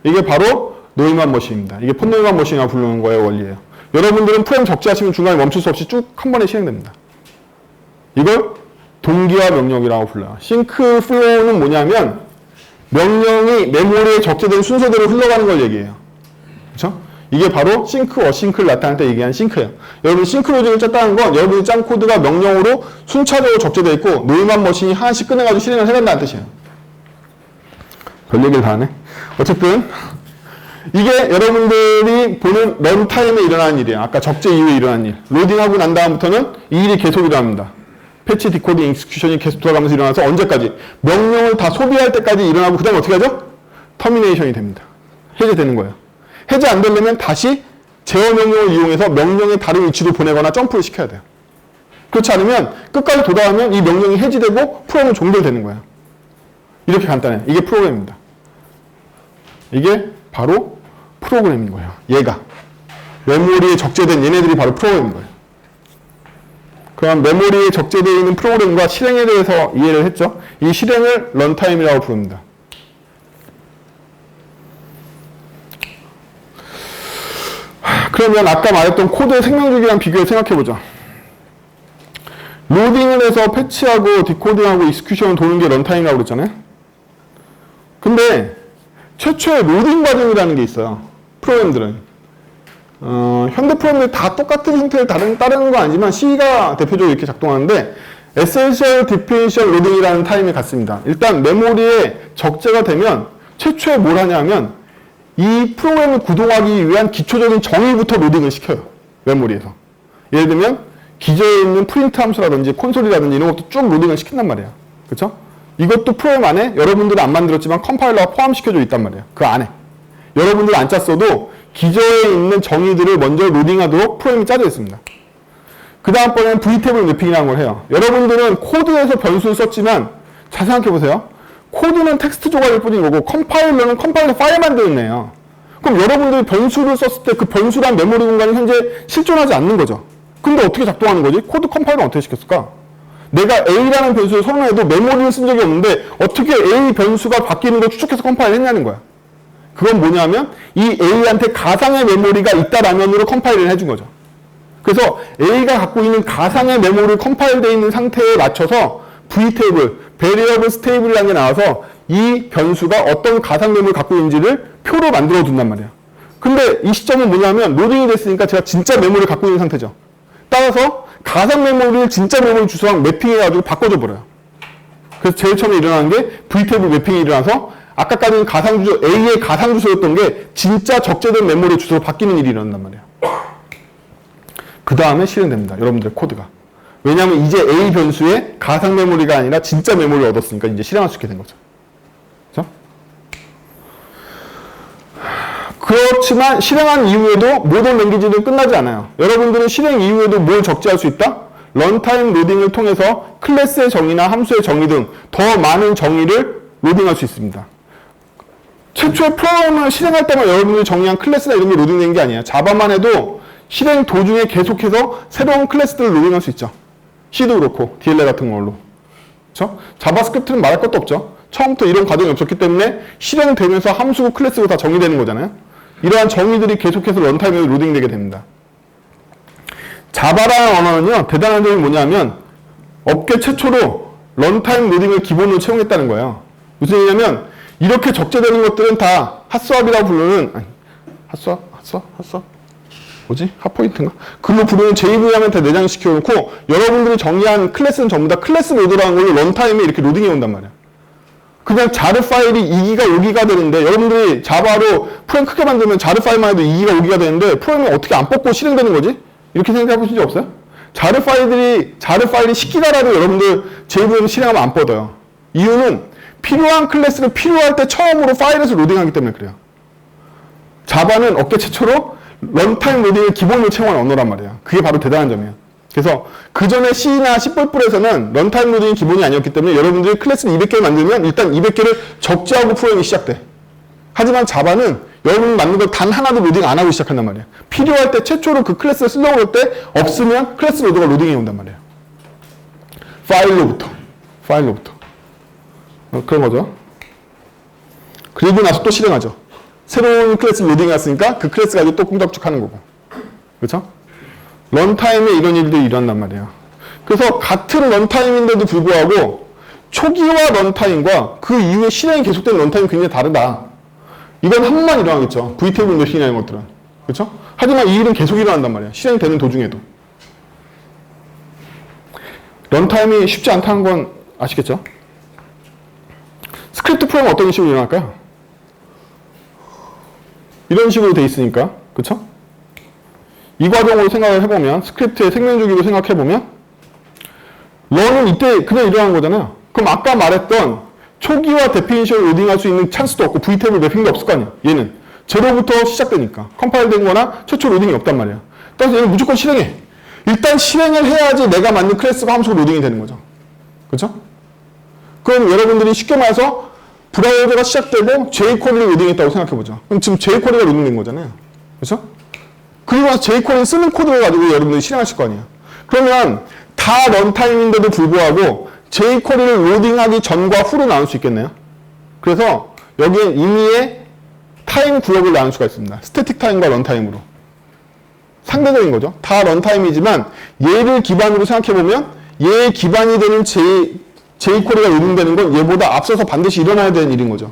이게 바로 노이만 머신입니다. 이게 폰노이만 머신이라고 부르는 거예요. 원리예요. 여러분들은 프레임 적재하시면 중간에 멈출 수 없이 쭉 한 번에 실행됩니다. 이걸 동기화 명령이라고 불러요. 싱크 플로우는 뭐냐면 명령이 메모리에 적재된 순서대로 흘러가는 걸 얘기해요. 그렇죠? 이게 바로 싱크, 어싱크를 나타낼 때 얘기하는 싱크예요. 여러분 싱크 로직을 짰다는 건 여러분이 짠 코드가 명령으로 순차적으로 적재되어 있고 노이만 머신이 하나씩 꺼내가지고 실행을 해간다는 뜻이에요. 별 얘기를 다 하네. 어쨌든 이게 여러분들이 보는 런타임에 일어나는 일이에요. 아까 적재 이후에 일어나는 일. 로딩하고 난 다음부터는 이 일이 계속 일어납니다. 패치, 디코딩, 익스큐션이 계속 돌아가면서 일어나서 언제까지? 명령을 다 소비할 때까지 일어나고 그 다음에 어떻게 하죠? 터미네이션이 됩니다. 해제되는 거예요. 해제 안 되려면 다시 제어 명령을 이용해서 명령의 다른 위치로 보내거나 점프를 시켜야 돼요. 그렇지 않으면 끝까지 도달하면 이 명령이 해지되고 프로그램은 종결되는 거예요. 이렇게 간단해요. 이게 프로그램입니다. 이게 바로 프로그램인 거예요. 얘가. 메모리에 적재된 얘네들이 바로 프로그램인 거예요. 그럼 메모리에 적재되어 있는 프로그램과 실행에 대해서 이해를 했죠. 이 실행을 런타임이라고 부릅니다. 그러면 아까 말했던 코드의 생명주기랑 비교해 생각해보자. 로딩을 해서 패치하고 디코딩하고 익스큐션을 도는 게 런타임이라고 그랬잖아요. 근데 최초의 로딩 과정이라는 게 있어요. 프로그램들은. 현대 프로그램들이 다 똑같은 형태를 따르는 건 아니지만 C가 대표적으로 이렇게 작동하는데 Essential Differential Loading이라는 타임이 같습니다. 일단 메모리에 적재가 되면 최초에 뭘 하냐면 이 프로그램을 구동하기 위한 기초적인 정의부터 로딩을 시켜요. 메모리에서. 예를 들면 기저에 있는 프린트 함수라든지 콘솔이라든지 이런 것도 쭉 로딩을 시킨단 말이에요. 그쵸? 이것도 프로그램 안에 여러분들은 안 만들었지만 컴파일러가 포함시켜져 있단 말이에요. 그 안에. 여러분들이 안 짰어도 기저에 있는 정의들을 먼저 로딩하도록 프로그램이 짜져 있습니다. 그 다음번에는 V테이블 매핑이라는 걸 해요. 여러분들은 코드에서 변수를 썼지만 잘 생각해보세요. 코드는 텍스트 조각일 뿐인 거고 컴파일러는 컴파일러 파일 만드는 애예요. 그럼 여러분들이 변수를 썼을 때 그 변수란 메모리 공간이 현재 실존하지 않는 거죠. 근데 어떻게 작동하는 거지? 코드 컴파일러 어떻게 시켰을까? 내가 A라는 변수를 선언해도 메모리를 쓴 적이 없는데 어떻게 A 변수가 바뀌는 걸 추적해서 컴파일 했냐는 거야. 그건 뭐냐면 이 A한테 가상의 메모리가 있다라면으로 컴파일을 해준 거죠. 그래서 A가 갖고 있는 가상의 메모리 컴파일되어 있는 상태에 맞춰서 V테이블, Variable Stable이라는 게 나와서 이 변수가 어떤 가상 메모리를 갖고 있는지를 표로 만들어 둔단 말이야. 근데 이 시점은 뭐냐면 로딩이 됐으니까 제가 진짜 메모리를 갖고 있는 상태죠. 따라서 가상 메모리를 진짜 메모리 주소랑 매핑해가지고 바꿔줘 버려요. 그래서 제일 처음에 일어나는 게 V테이블 매핑이 일어나서 아까까지는 가상 주소, A의 가상 주소였던 게 진짜 적재된 메모리 주소로 바뀌는 일이 일어난단 말이에요. 그 다음에 실행됩니다. 여러분들의 코드가. 왜냐하면 이제 A 변수에 가상 메모리가 아니라 진짜 메모리를 얻었으니까 이제 실행할 수 있게 된 거죠. 그렇죠? 그렇지만 실행한 이후에도 모든 랭귀지는 끝나지 않아요. 여러분들은 실행 이후에도 뭘 적재할 수 있다? 런타임 로딩을 통해서 클래스의 정의나 함수의 정의 등 더 많은 정의를 로딩할 수 있습니다. 최초의 프로그램을 실행할 때만 여러분들이 정의한 클래스나 이런 게 로딩되는 게 아니에요. 자바만 해도 실행 도중에 계속해서 새로운 클래스들을 로딩할 수 있죠. C도 그렇고 DLL 같은 걸로. 그렇죠? 자바스크립트는 말할 것도 없죠. 처음부터 이런 과정이 없었기 때문에 실행되면서 함수고 클래스고 다 정의되는 거잖아요. 이러한 정의들이 계속해서 런타임에 로딩되게 됩니다. 자바라는 언어는요, 대단한 점이 뭐냐면 업계 최초로 런타임 로딩을 기본으로 채용했다는 거예요. 무슨 얘기냐면 이렇게 적재되는 것들은 다 핫스왑이라고 부르는 핫스왑? 뭐지? 핫포인트인가? 그걸로 부르는 JVM한테 내장시켜 놓고 여러분들이 정의한 클래스는 전부 다 클래스 로드라는 걸로 런타임에 이렇게 로딩해 온단 말이야. 그냥 자르 파일이 2기가 5기가 되는데 여러분들이 자바로 프로그램 크게 만들면 자르 파일만 해도 2기가 5기가 되는데 프로그램이 어떻게 안 뽑고 실행되는 거지? 이렇게 생각해 보신 적 없어요? 자르 파일이 10기가라도 여러분들 JVM 실행하면 안 뻗어요. 이유는 필요한 클래스를 필요할 때 처음으로 파일에서 로딩하기 때문에 그래요. 자바는 업계 최초로 런타임 로딩을 기본으로 채용한 언어란 말이에요. 그게 바로 대단한 점이에요. 그래서 그 전에 C나 C++에서는 런타임 로딩이 기본이 아니었기 때문에 여러분들이 클래스를 200개를 만들면 일단 200개를 적재하고 프로그램이 시작돼. 하지만 자바는 여러분이 만든 걸 단 하나도 로딩 안 하고 시작한단 말이에요. 필요할 때 최초로 그 클래스를 쓰려고 할 때 없으면 클래스 로드가 로딩해 온단 말이에요. 파일로부터. 그런 거죠. 그리고 나서 또 실행하죠. 새로운 클래스 로딩했으니까 그 클래스 가지고 또 꼼짝쭉 하는 거고. 그렇죠? 런타임에 이런 일들이 일어난단 말이에요. 그래서 같은 런타임인데도 불구하고 초기화 런타임과 그 이후에 실행이 계속된 런타임이 굉장히 다르다. 이건 한 번만 일어나겠죠. V테이블 매핑이나 이런 것들은. 그렇죠? 하지만 이 일은 계속 일어난단 말이에요. 실행되는 도중에도. 런타임이 쉽지 않다는 건 아시겠죠? 스크립트 프로그램은 어떤 식으로 일어날까요? 이런 식으로 돼 있으니까. 그쵸? 이 과정으로 생각을 해보면 스크립트의 생명주기로 생각해보면 런은 이때 그냥 일어나는 거잖아요. 그럼 아까 말했던 초기화 데피니션을 로딩할 수 있는 찬스도 없고 V테이블 매핑도 없을 거 아니야. 얘는 제로부터 시작되니까 컴파일 된 거나 최초 로딩이 없단 말이야. 따라서 얘는 무조건 실행해. 일단 실행을 해야지 내가 만든 클래스가 함수가 로딩이 되는 거죠. 그렇죠? 그럼 여러분들이 쉽게 말해서 브라우저가 시작되고 jQuery를 로딩했다고 생각해보죠. 그럼 지금 jQuery가 로딩된 거잖아요. 그렇죠? 그리고 나서 jQuery 쓰는 코드를 가지고 여러분들이 실행하실 거 아니에요. 그러면 다 런타임인데도 불구하고 jQuery를 로딩하기 전과 후로 나눌 수 있겠네요. 그래서 여기엔 임의의 타임 구역을 나눌 수가 있습니다. 스태틱 타임과 런타임으로. 상대적인 거죠. 다 런타임이지만 얘를 기반으로 생각해보면 얘의 기반이 되는 jQuery가 로딩되는 건 얘보다 앞서서 반드시 일어나야 되는 일인 거죠.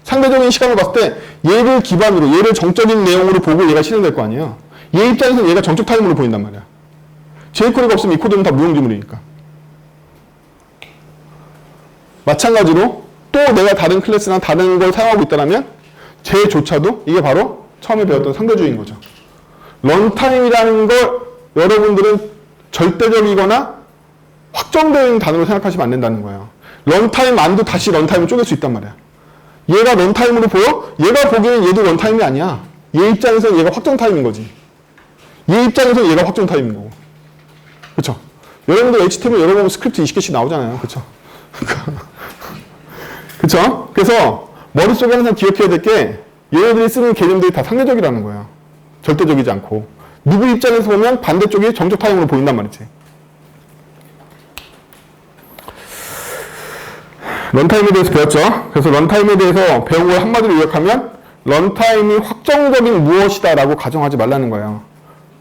상대적인 시간을 봤을 때 얘를 기반으로, 얘를 정적인 내용으로 보고 얘가 실행될 거 아니에요. 얘 입장에서는 얘가 정적 타임으로 보인단 말이야. jQuery가 없으면 이 코드는 다 무용지물이니까. 마찬가지로 또 내가 다른 클래스나 다른 걸 사용하고 있다면 쟤조차도 이게 바로 처음에 배웠던 상대주의인 거죠. 런타임이라는 걸 여러분들은 절대적이거나 확정된 단어로 생각하시면 안 된다는 거예요. 런타임 안도 다시 런타임을 쪼갤 수 있단 말이야. 얘가 런타임으로 보여? 얘가 보기에는 얘도 런타임이 아니야. 얘 입장에서는 얘가 확정 타임인 거지. 얘 입장에서는 얘가 확정 타임인 거고. 그쵸? 여러분들 HTML 열어보면 스크립트 20개씩 나오잖아요. 그쵸? 그쵸? 그래서 머릿속에 항상 기억해야 될 게 얘네들이 쓰는 개념들이 다 상대적이라는 거예요. 절대적이지 않고. 누구 입장에서 보면 반대쪽이 정적 타임으로 보인단 말이지. 런타임에 대해서 배웠죠? 그래서 런타임에 대해서 배운 걸 한마디로 요약하면 런타임이 확정적인 무엇이다 라고 가정하지 말라는 거예요.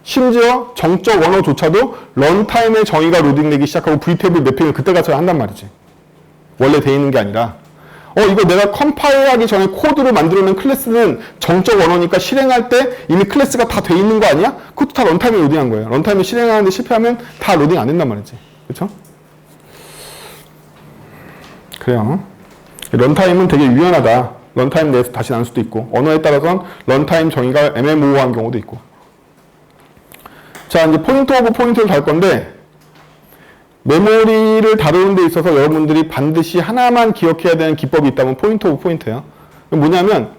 심지어 정적 언어조차도 런타임의 정의가 로딩되기 시작하고 vtable 매핑을 그때 가서야 한단 말이지. 원래 돼 있는 게 아니라 이거 내가 컴파일하기 전에 코드로 만들어놓은 클래스는 정적 언어니까 실행할 때 이미 클래스가 다 돼 있는 거 아니야? 그것도 다 런타임에 로딩한 거예요. 런타임에 실행하는데 실패하면 다 로딩 안 된단 말이지. 그쵸? 그래요. 런타임은 되게 유연하다. 런타임 내에서 다시 나눌 수도 있고 언어에 따라서는 런타임 정의가 애매모호한 경우도 있고. 자, 이제 포인트 오브 포인트를 달 건데 메모리를 다루는 데 있어서 여러분들이 반드시 하나만 기억해야 되는 기법이 있다면 포인트 오브 포인트예요. 뭐냐면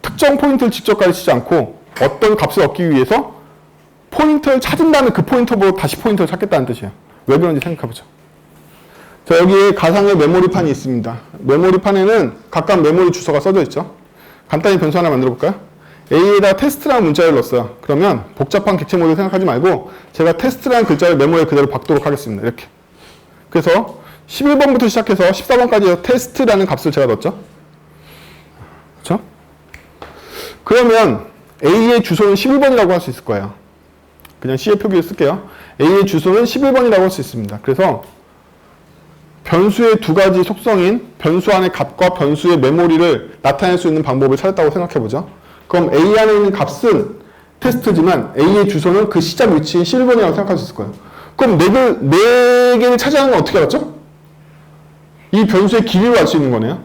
특정 포인트를 직접 가르치지 않고 어떤 값을 얻기 위해서 포인트를 찾은 다음에 그 포인터로 다시 포인터를 찾겠다는 뜻이에요. 왜 그런지 생각해보죠. 자, 여기에 가상의 메모리판이 있습니다. 메모리판에는 각각 메모리 주소가 써져 있죠. 간단히 변수 하나 만들어 볼까요? A에다 테스트라는 문자를 넣었어요. 그러면 복잡한 객체 모드 생각하지 말고 제가 테스트라는 글자를 메모리에 그대로 박도록 하겠습니다. 이렇게. 그래서 11번부터 시작해서 14번까지 테스트라는 값을 제가 넣었죠. 그렇죠? 그러면 A의 주소는 11번이라고 할 수 있을 거예요. 그냥 C의 표기를 쓸게요. A의 주소는 11번이라고 할 수 있습니다. 그래서 변수의 두 가지 속성인 변수 안의 값과 변수의 메모리를 나타낼 수 있는 방법을 찾았다고 생각해보죠. 그럼 A 안에 있는 값은 테스트지만 A의 주소는 그 시작 위치인 11번이라고 생각할 수 있을 거예요. 그럼 네 개를 차지하는 건 어떻게 알았죠? 이 변수의 길이를 알 수 있는 거네요.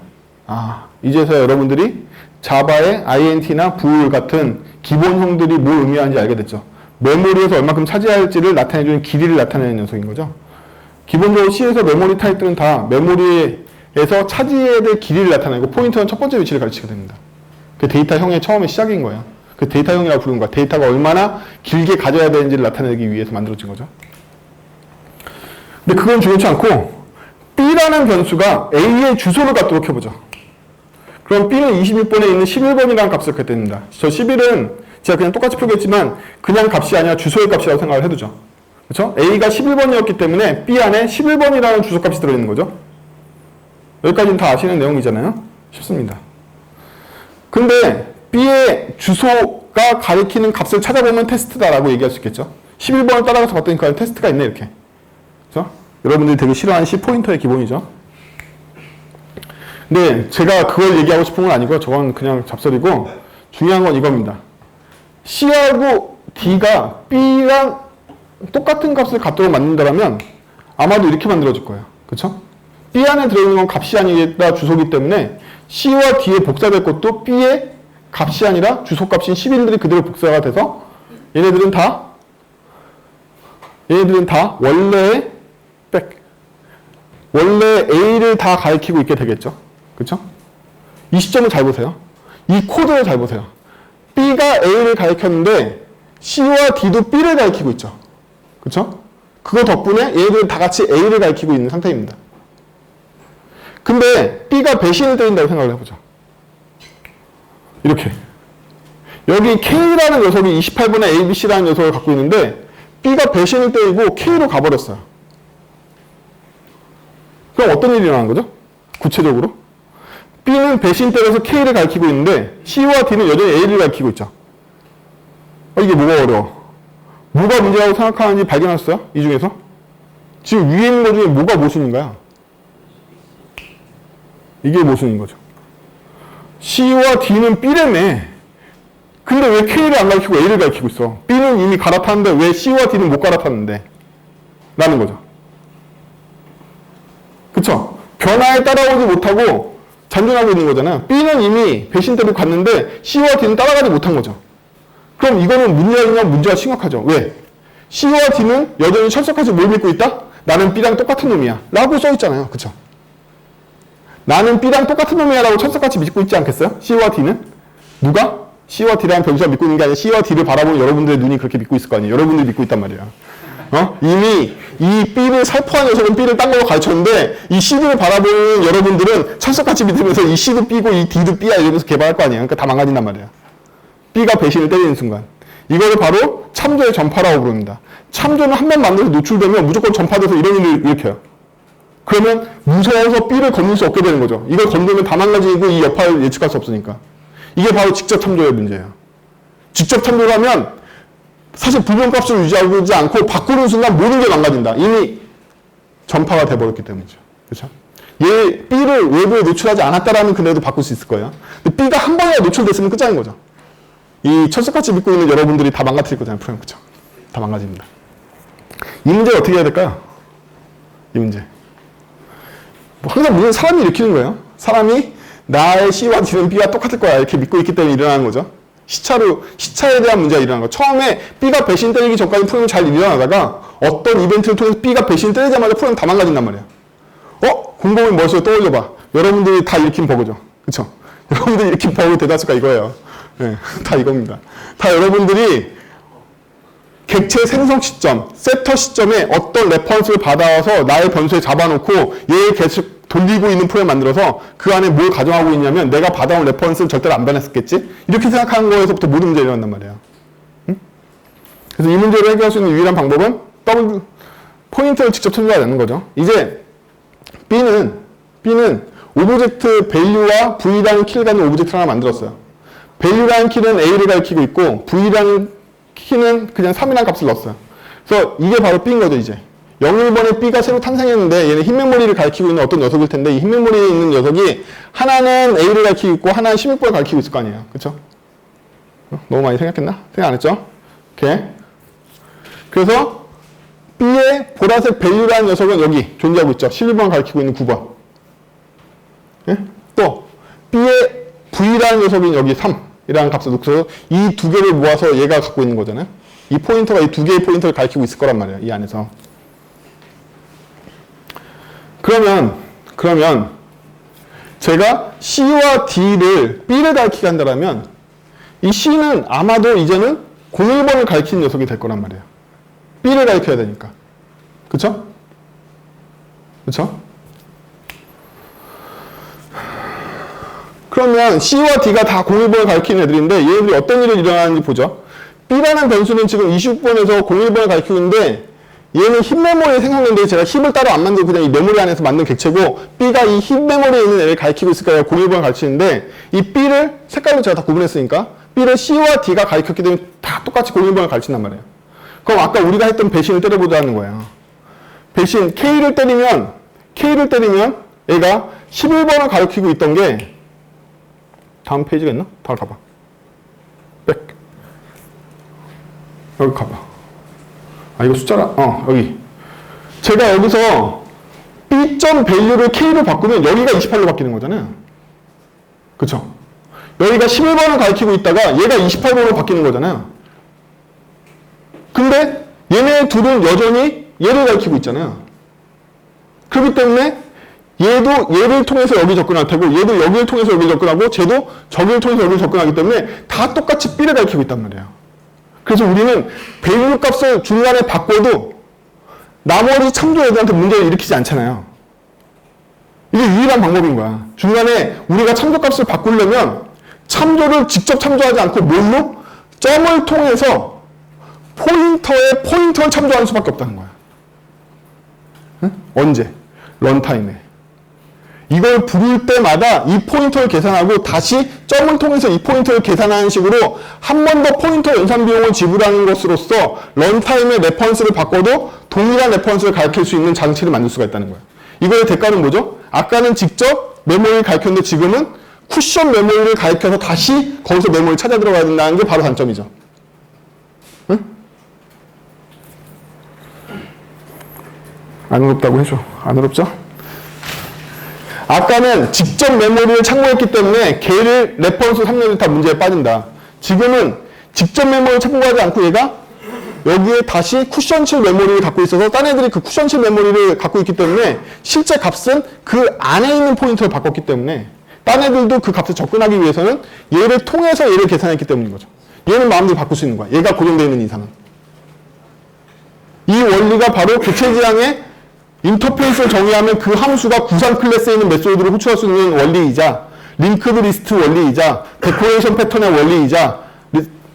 이제서야 여러분들이 자바의 int나 bool 같은 기본형들이 뭘 의미하는지 알게 됐죠. 메모리에서 얼마큼 차지할지를 나타내주는 길이를 나타내는 녀석인 거죠. 기본적으로 C에서 메모리 타입들은 다 메모리에서 차지해야 될 길이를 나타내고 포인터는 첫 번째 위치를 가르치게 됩니다. 그 데이터형의 처음의 시작인 거예요. 그 데이터형이라고 부르는 거야. 데이터가 얼마나 길게 가져야 되는지를 나타내기 위해서 만들어진 거죠. 근데 그건 중요치 않고 B라는 변수가 A의 주소를 갖도록 해보죠. 그럼 B는 26번에 있는 11번이라는 값을 갖게 됩니다. 저 11은 제가 그냥 똑같이 표기했지만 그냥 값이 아니라 주소의 값이라고 생각을 해두죠. 그렇죠? A가 11번이었기 때문에 B 안에 11번이라는 주소값이 들어있는 거죠. 여기까지는 다 아시는 내용이잖아요. 쉽습니다. 근데 B의 주소가 가리키는 값을 찾아보면 테스트다라고 얘기할 수 있겠죠. 11번을 따라가서 봤더니 그 안에 테스트가 있네 이렇게. 그렇죠? 여러분들이 되게 싫어하는 C 포인터의 기본이죠. 근데 제가 그걸 얘기하고 싶은 건 아니고 저건 그냥 잡설이고 중요한 건 이겁니다. C하고 D가 B랑 똑같은 값을 갖도록 만든다면 아마도 이렇게 만들어질 거예요. 그렇죠? B 안에 들어있는 건 값이 아니라 주소기 때문에 C와 D에 복사될 것도 B의 값이 아니라 주소값인 11들이 그대로 복사가 돼서 얘네들은 다 원래 A를 다 가리키고 있게 되겠죠. 그렇죠? 이 시점을 잘 보세요. 이 코드를 잘 보세요. B가 A를 가리켰는데 C와 D도 B를 가리키고 있죠. 그렇죠? 그거 덕분에 얘네들은 다 같이 A를 가리키고 있는 상태입니다. 근데 B가 배신을 때린다고 생각을 해보죠. 이렇게. 여기 K라는 녀석이 28번에 ABC라는 녀석을 갖고 있는데 B가 배신을 때리고 K로 가버렸어요. 그럼 어떤 일이 일어나는 거죠? 구체적으로? B는 배신 때려서 K를 가리키고 있는데 C와 D는 여전히 A를 가리키고 있죠. 이게 뭐가 어려워? 뭐가 문제라고 생각하는지 발견하셨어요? 이 중에서? 지금 위에 있는 것 중에 뭐가 모순인가요? 이게 모순인 거죠. C와 D는 B라며. 근데 왜 K를 안 가리키고 A를 가리키고 있어? B는 이미 갈아탔는데 왜 C와 D는 못 갈아탔는데? 라는 거죠. 그쵸? 변화에 따라오지 못하고 잔존하고 있는 거잖아요. B는 이미 배신대로 갔는데 C와 D는 따라가지 못한 거죠. 그럼 이거는 문제냐? 문제가 심각하죠. 왜? C와 D는 여전히 철석같이 뭘 믿고 있다? 나는 B랑 똑같은 놈이야 라고 써있잖아요. 그쵸? 나는 B랑 똑같은 놈이야 라고 철석같이 믿고 있지 않겠어요? C와 D는? 누가? C와 D라는 변수가 믿고 있는 게 아니라 C와 D를 바라보는 여러분들의 눈이 그렇게 믿고 있을 거 아니에요. 여러분들이 믿고 있단 말이야. 이미 이 B를 살포한 녀석은 B를 딴 걸로 가르쳤는데 이 C를 바라보는 여러분들은 철석같이 믿으면서 이 C도 B고 이 D도 B야 이러면서 개발할 거 아니에요. 그러니까 다 망가진단 말이야. B가 배신을 때리는 순간. 이거를 바로 참조의 전파라고 부릅니다. 참조는 한 번 만들어서 노출되면 무조건 전파돼서 이런 일을 일으켜요. 그러면 무서워서 B를 건들 수 없게 되는 거죠. 이걸 건들면 다 망가지고 이 여파를 예측할 수 없으니까. 이게 바로 직접 참조의 문제예요. 직접 참조를 하면 사실 불변값을 유지하지 않고 바꾸는 순간 모든 게 망가진다. 이미 전파가 돼버렸기 때문이죠. 그렇죠? 얘 B를 외부에 노출하지 않았다라는 근데도 바꿀 수 있을 거예요. 근데 B가 한 번이라도 노출됐으면 끝장인 거죠. 이 철석같이 믿고 있는 여러분들이 다 망가뜨릴 거잖아요. 프로그램. 그렇죠? 다 망가집니다. 이 문제 어떻게 해야 될까요? 이 문제. 항상 문제는 사람이 일으키는 거예요. 사람이 나의 C와 D는 B와 똑같을 거야 이렇게 믿고 있기 때문에 일어나는 거죠. 시차에 대한 문제가 일어나는 거. 처음에 B가 배신 때리기 전까지 프로그램이 잘 일어나다가 어떤 이벤트를 통해서 B가 배신 때리자마자 프로그램 다 망가진단 말이야. 공범이 머릿속에 떠올려봐. 여러분들이 다 일으킨 버그죠. 그쵸? 여러분들이 일으킨 버그 대다수가 이거예요. 네, 다 이겁니다. 다 여러분들이 객체 생성 시점, 세터 시점에 어떤 레퍼런스를 받아와서 나의 변수에 잡아놓고 얘를 계속 돌리고 있는 프로그램 만들어서 그 안에 뭘 가정하고 있냐면 내가 받아온 레퍼런스를 절대로 안 변했었겠지? 이렇게 생각하는 거에서부터 모든 문제가 일어난단 말이에요. 응? 그래서 이 문제를 해결할 수 있는 유일한 방법은 포인트를 직접 참조하는 거죠. 이제 B는 오브젝트 value와 V라는 키를 갖는 오브젝트를 하나 만들었어요. value라는 키는 A를 가리키고 있고 V라는 키는 그냥 3이라는 값을 넣었어요. 그래서 이게 바로 B인 거죠, 이제. 01번에 B가 새로 탄생했는데 얘는 흰 메모리를 가리키고 있는 어떤 녀석일 텐데 이 흰 메모리에 있는 녀석이 하나는 A를 가리키고 있고 하나는 16번을 가리키고 있을 거 아니에요. 그쵸? 너무 많이 생각했나? 생각 안 했죠? 오케이. 그래서 B의 보라색 value라는 녀석은 여기 존재하고 있죠. 11번 가리키고 있는 9번. 예? 또 B의 V라는 녀석은 여기 3이라는 값을 놓고서 이 두 개를 모아서 얘가 갖고 있는 거잖아요. 이 포인터가 이 두 개의 포인터를 가리키고 있을 거란 말이에요. 이 안에서. 그러면 제가 C와 D를 B를 가리키게 한다면 이 C는 아마도 이제는 01번을 가리키는 녀석이 될 거란 말이에요. B를 가리켜야 되니까. 그쵸? 그쵸? 그러면 C와 D가 다 01번을 가리키는 애들인데 얘네들이 어떤 일을 일어나는지 보죠. B라는 변수는 지금 26번에서 01번을 가리키고 있는데 얘는 힙 메모리에 생성된데 제가 힙을 따로 안 만들고 그냥 이 메모리 안에서 만든 객체고 B가 이 힙 메모리에 있는 애를 가리키고 있으니까 01번을 가르치는데 이 B를 색깔로 제가 다 구분했으니까 B를 C와 D가 가리켰기 때문에 다 똑같이 01번을 가르친단 말이에요. 그럼 아까 우리가 했던 배신을 때려보자는 거예요. 배신 K를 때리면 얘가 11번을 가리키고 있던 게 다음 페이지가 있나? 다음 가봐. 백. 여기 가봐. 이거 숫자가, 여기. 제가 여기서 B.value를 K로 바꾸면 여기가 28로 바뀌는 거잖아요. 그쵸? 여기가 11번을 가리키고 있다가 얘가 28번으로 바뀌는 거잖아요. 근데 얘네 둘은 여전히 얘를 가리키고 있잖아요. 그렇기 때문에 얘도 얘를 통해서 여기 접근할 테고 얘도 여기를 통해서 여기 접근하고 쟤도 저기를 통해서 여기 접근하기 때문에 다 똑같이 B를 가리키고 있단 말이에요. 그래서 우리는 value 값을 중간에 바꿔도 나머지 참조 애들한테 문제를 일으키지 않잖아요. 이게 유일한 방법인 거야. 중간에 우리가 참조 값을 바꾸려면 참조를 직접 참조하지 않고 뭘로? 점을 통해서 포인터를 참조하는 수밖에 없다는 거야. 응? 언제? 런타임에. 이걸 부를 때마다 이 포인터를 계산하고 다시 점을 통해서 이 포인터를 계산하는 식으로 한 번 더 포인터 연산 비용을 지불하는 것으로써 런타임의 레퍼런스를 바꿔도 동일한 레퍼런스를 가리킬 수 있는 장치를 만들 수가 있다는 거예요. 이거의 대가는 뭐죠? 아까는 직접 메모리를 가리켰는데 지금은 쿠션 메모리를 가리켜서 다시 거기서 메모리를 찾아 들어가야 된다는 게 바로 단점이죠. 응? 안 어렵다고 해줘. 안 어렵죠? 아까는 직접 메모리를 참고했기 때문에 걔를 레퍼런스 3년이 다 문제에 빠진다. 지금은 직접 메모리를 참고하지 않고 얘가 여기에 다시 쿠션칠 메모리를 갖고 있어서 딴 애들이 그 쿠션칠 메모리를 갖고 있기 때문에 실제 값은 그 안에 있는 포인터를 바꿨기 때문에 딴 애들도 그 값에 접근하기 위해서는 얘를 통해서 얘를 계산했기 때문인 거죠. 얘는 마음대로 바꿀 수 있는 거야. 얘가 고정되어 있는 이상은. 이 원리가 바로 객체지향의 인터페이스를 정의하면 그 함수가 구상 클래스에 있는 메소드를 호출할 수 있는 원리이자 링크드 리스트 원리이자 데코레이션 패턴의 원리이자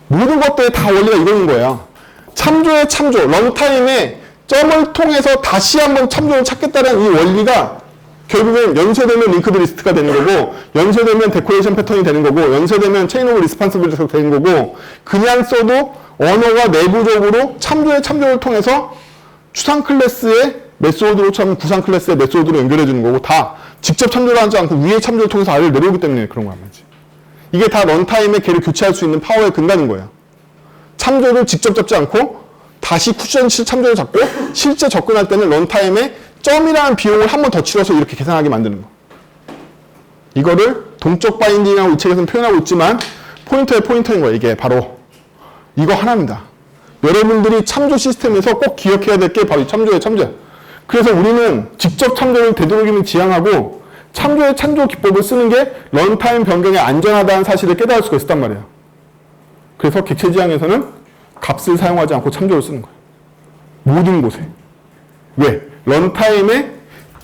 모든 것들의 다 원리가 이거인 거예요. 참조의 참조, 런타임에 점을 통해서 다시 한번 참조를 찾겠다는 이 원리가 결국엔 연쇄되면 링크드 리스트가 되는 거고 연쇄되면 데코레이션 패턴이 되는 거고 연쇄되면 체인 오브 리스판시빌리티가 되는 거고 그냥 써도 언어가 내부적으로 참조의 참조를 통해서 추상 클래스의 메소드로 참 구상 클래스의 메소드로 연결해 주는 거고 다 직접 참조를 하지 않고 위에 참조를 통해서 아래를 내려오기 때문에 그런 거란 말이지. 이게 다 런타임에 걔를 교체할 수 있는 파워의 근간인 거예요. 참조를 직접 잡지 않고 다시 쿠션실 참조를 잡고 실제 접근할 때는 런타임에 점이라는 비용을 한 번 더 치러서 이렇게 계산하게 만드는 거. 이거를 동적 바인딩이라고 이 책에서는 표현하고 있지만 포인터의 포인터인 거예요. 이게 바로 이거 하나입니다. 여러분들이 참조 시스템에서 꼭 기억해야 될 게 바로 이 참조예요. 참조. 그래서 우리는 직접 참조를 되도록이면 지향하고 참조의 참조 기법을 쓰는 게 런타임 변경에 안전하다는 사실을 깨달을 수가 있었단 말이에요. 그래서 객체지향에서는 값을 사용하지 않고 참조를 쓰는 거예요. 모든 곳에. 왜? 런타임에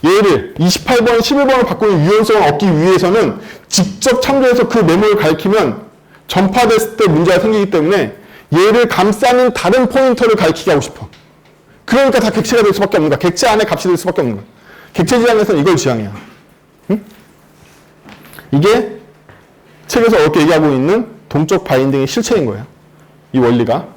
얘를 28번, 11번을 바꾸는 유연성을 얻기 위해서는 직접 참조해서 그 메모를 가리키면 전파됐을 때 문제가 생기기 때문에 얘를 감싸는 다른 포인터를 가리키게 하고 싶어. 그러니까 다 객체가 될 수밖에 없는 거야. 객체 안에 값이 될 수밖에 없는 거야. 객체 지향에서는 이걸 지향해요. 응? 이게 책에서 어렵게 얘기하고 있는 동적 바인딩의 실체인 거예요. 이 원리가.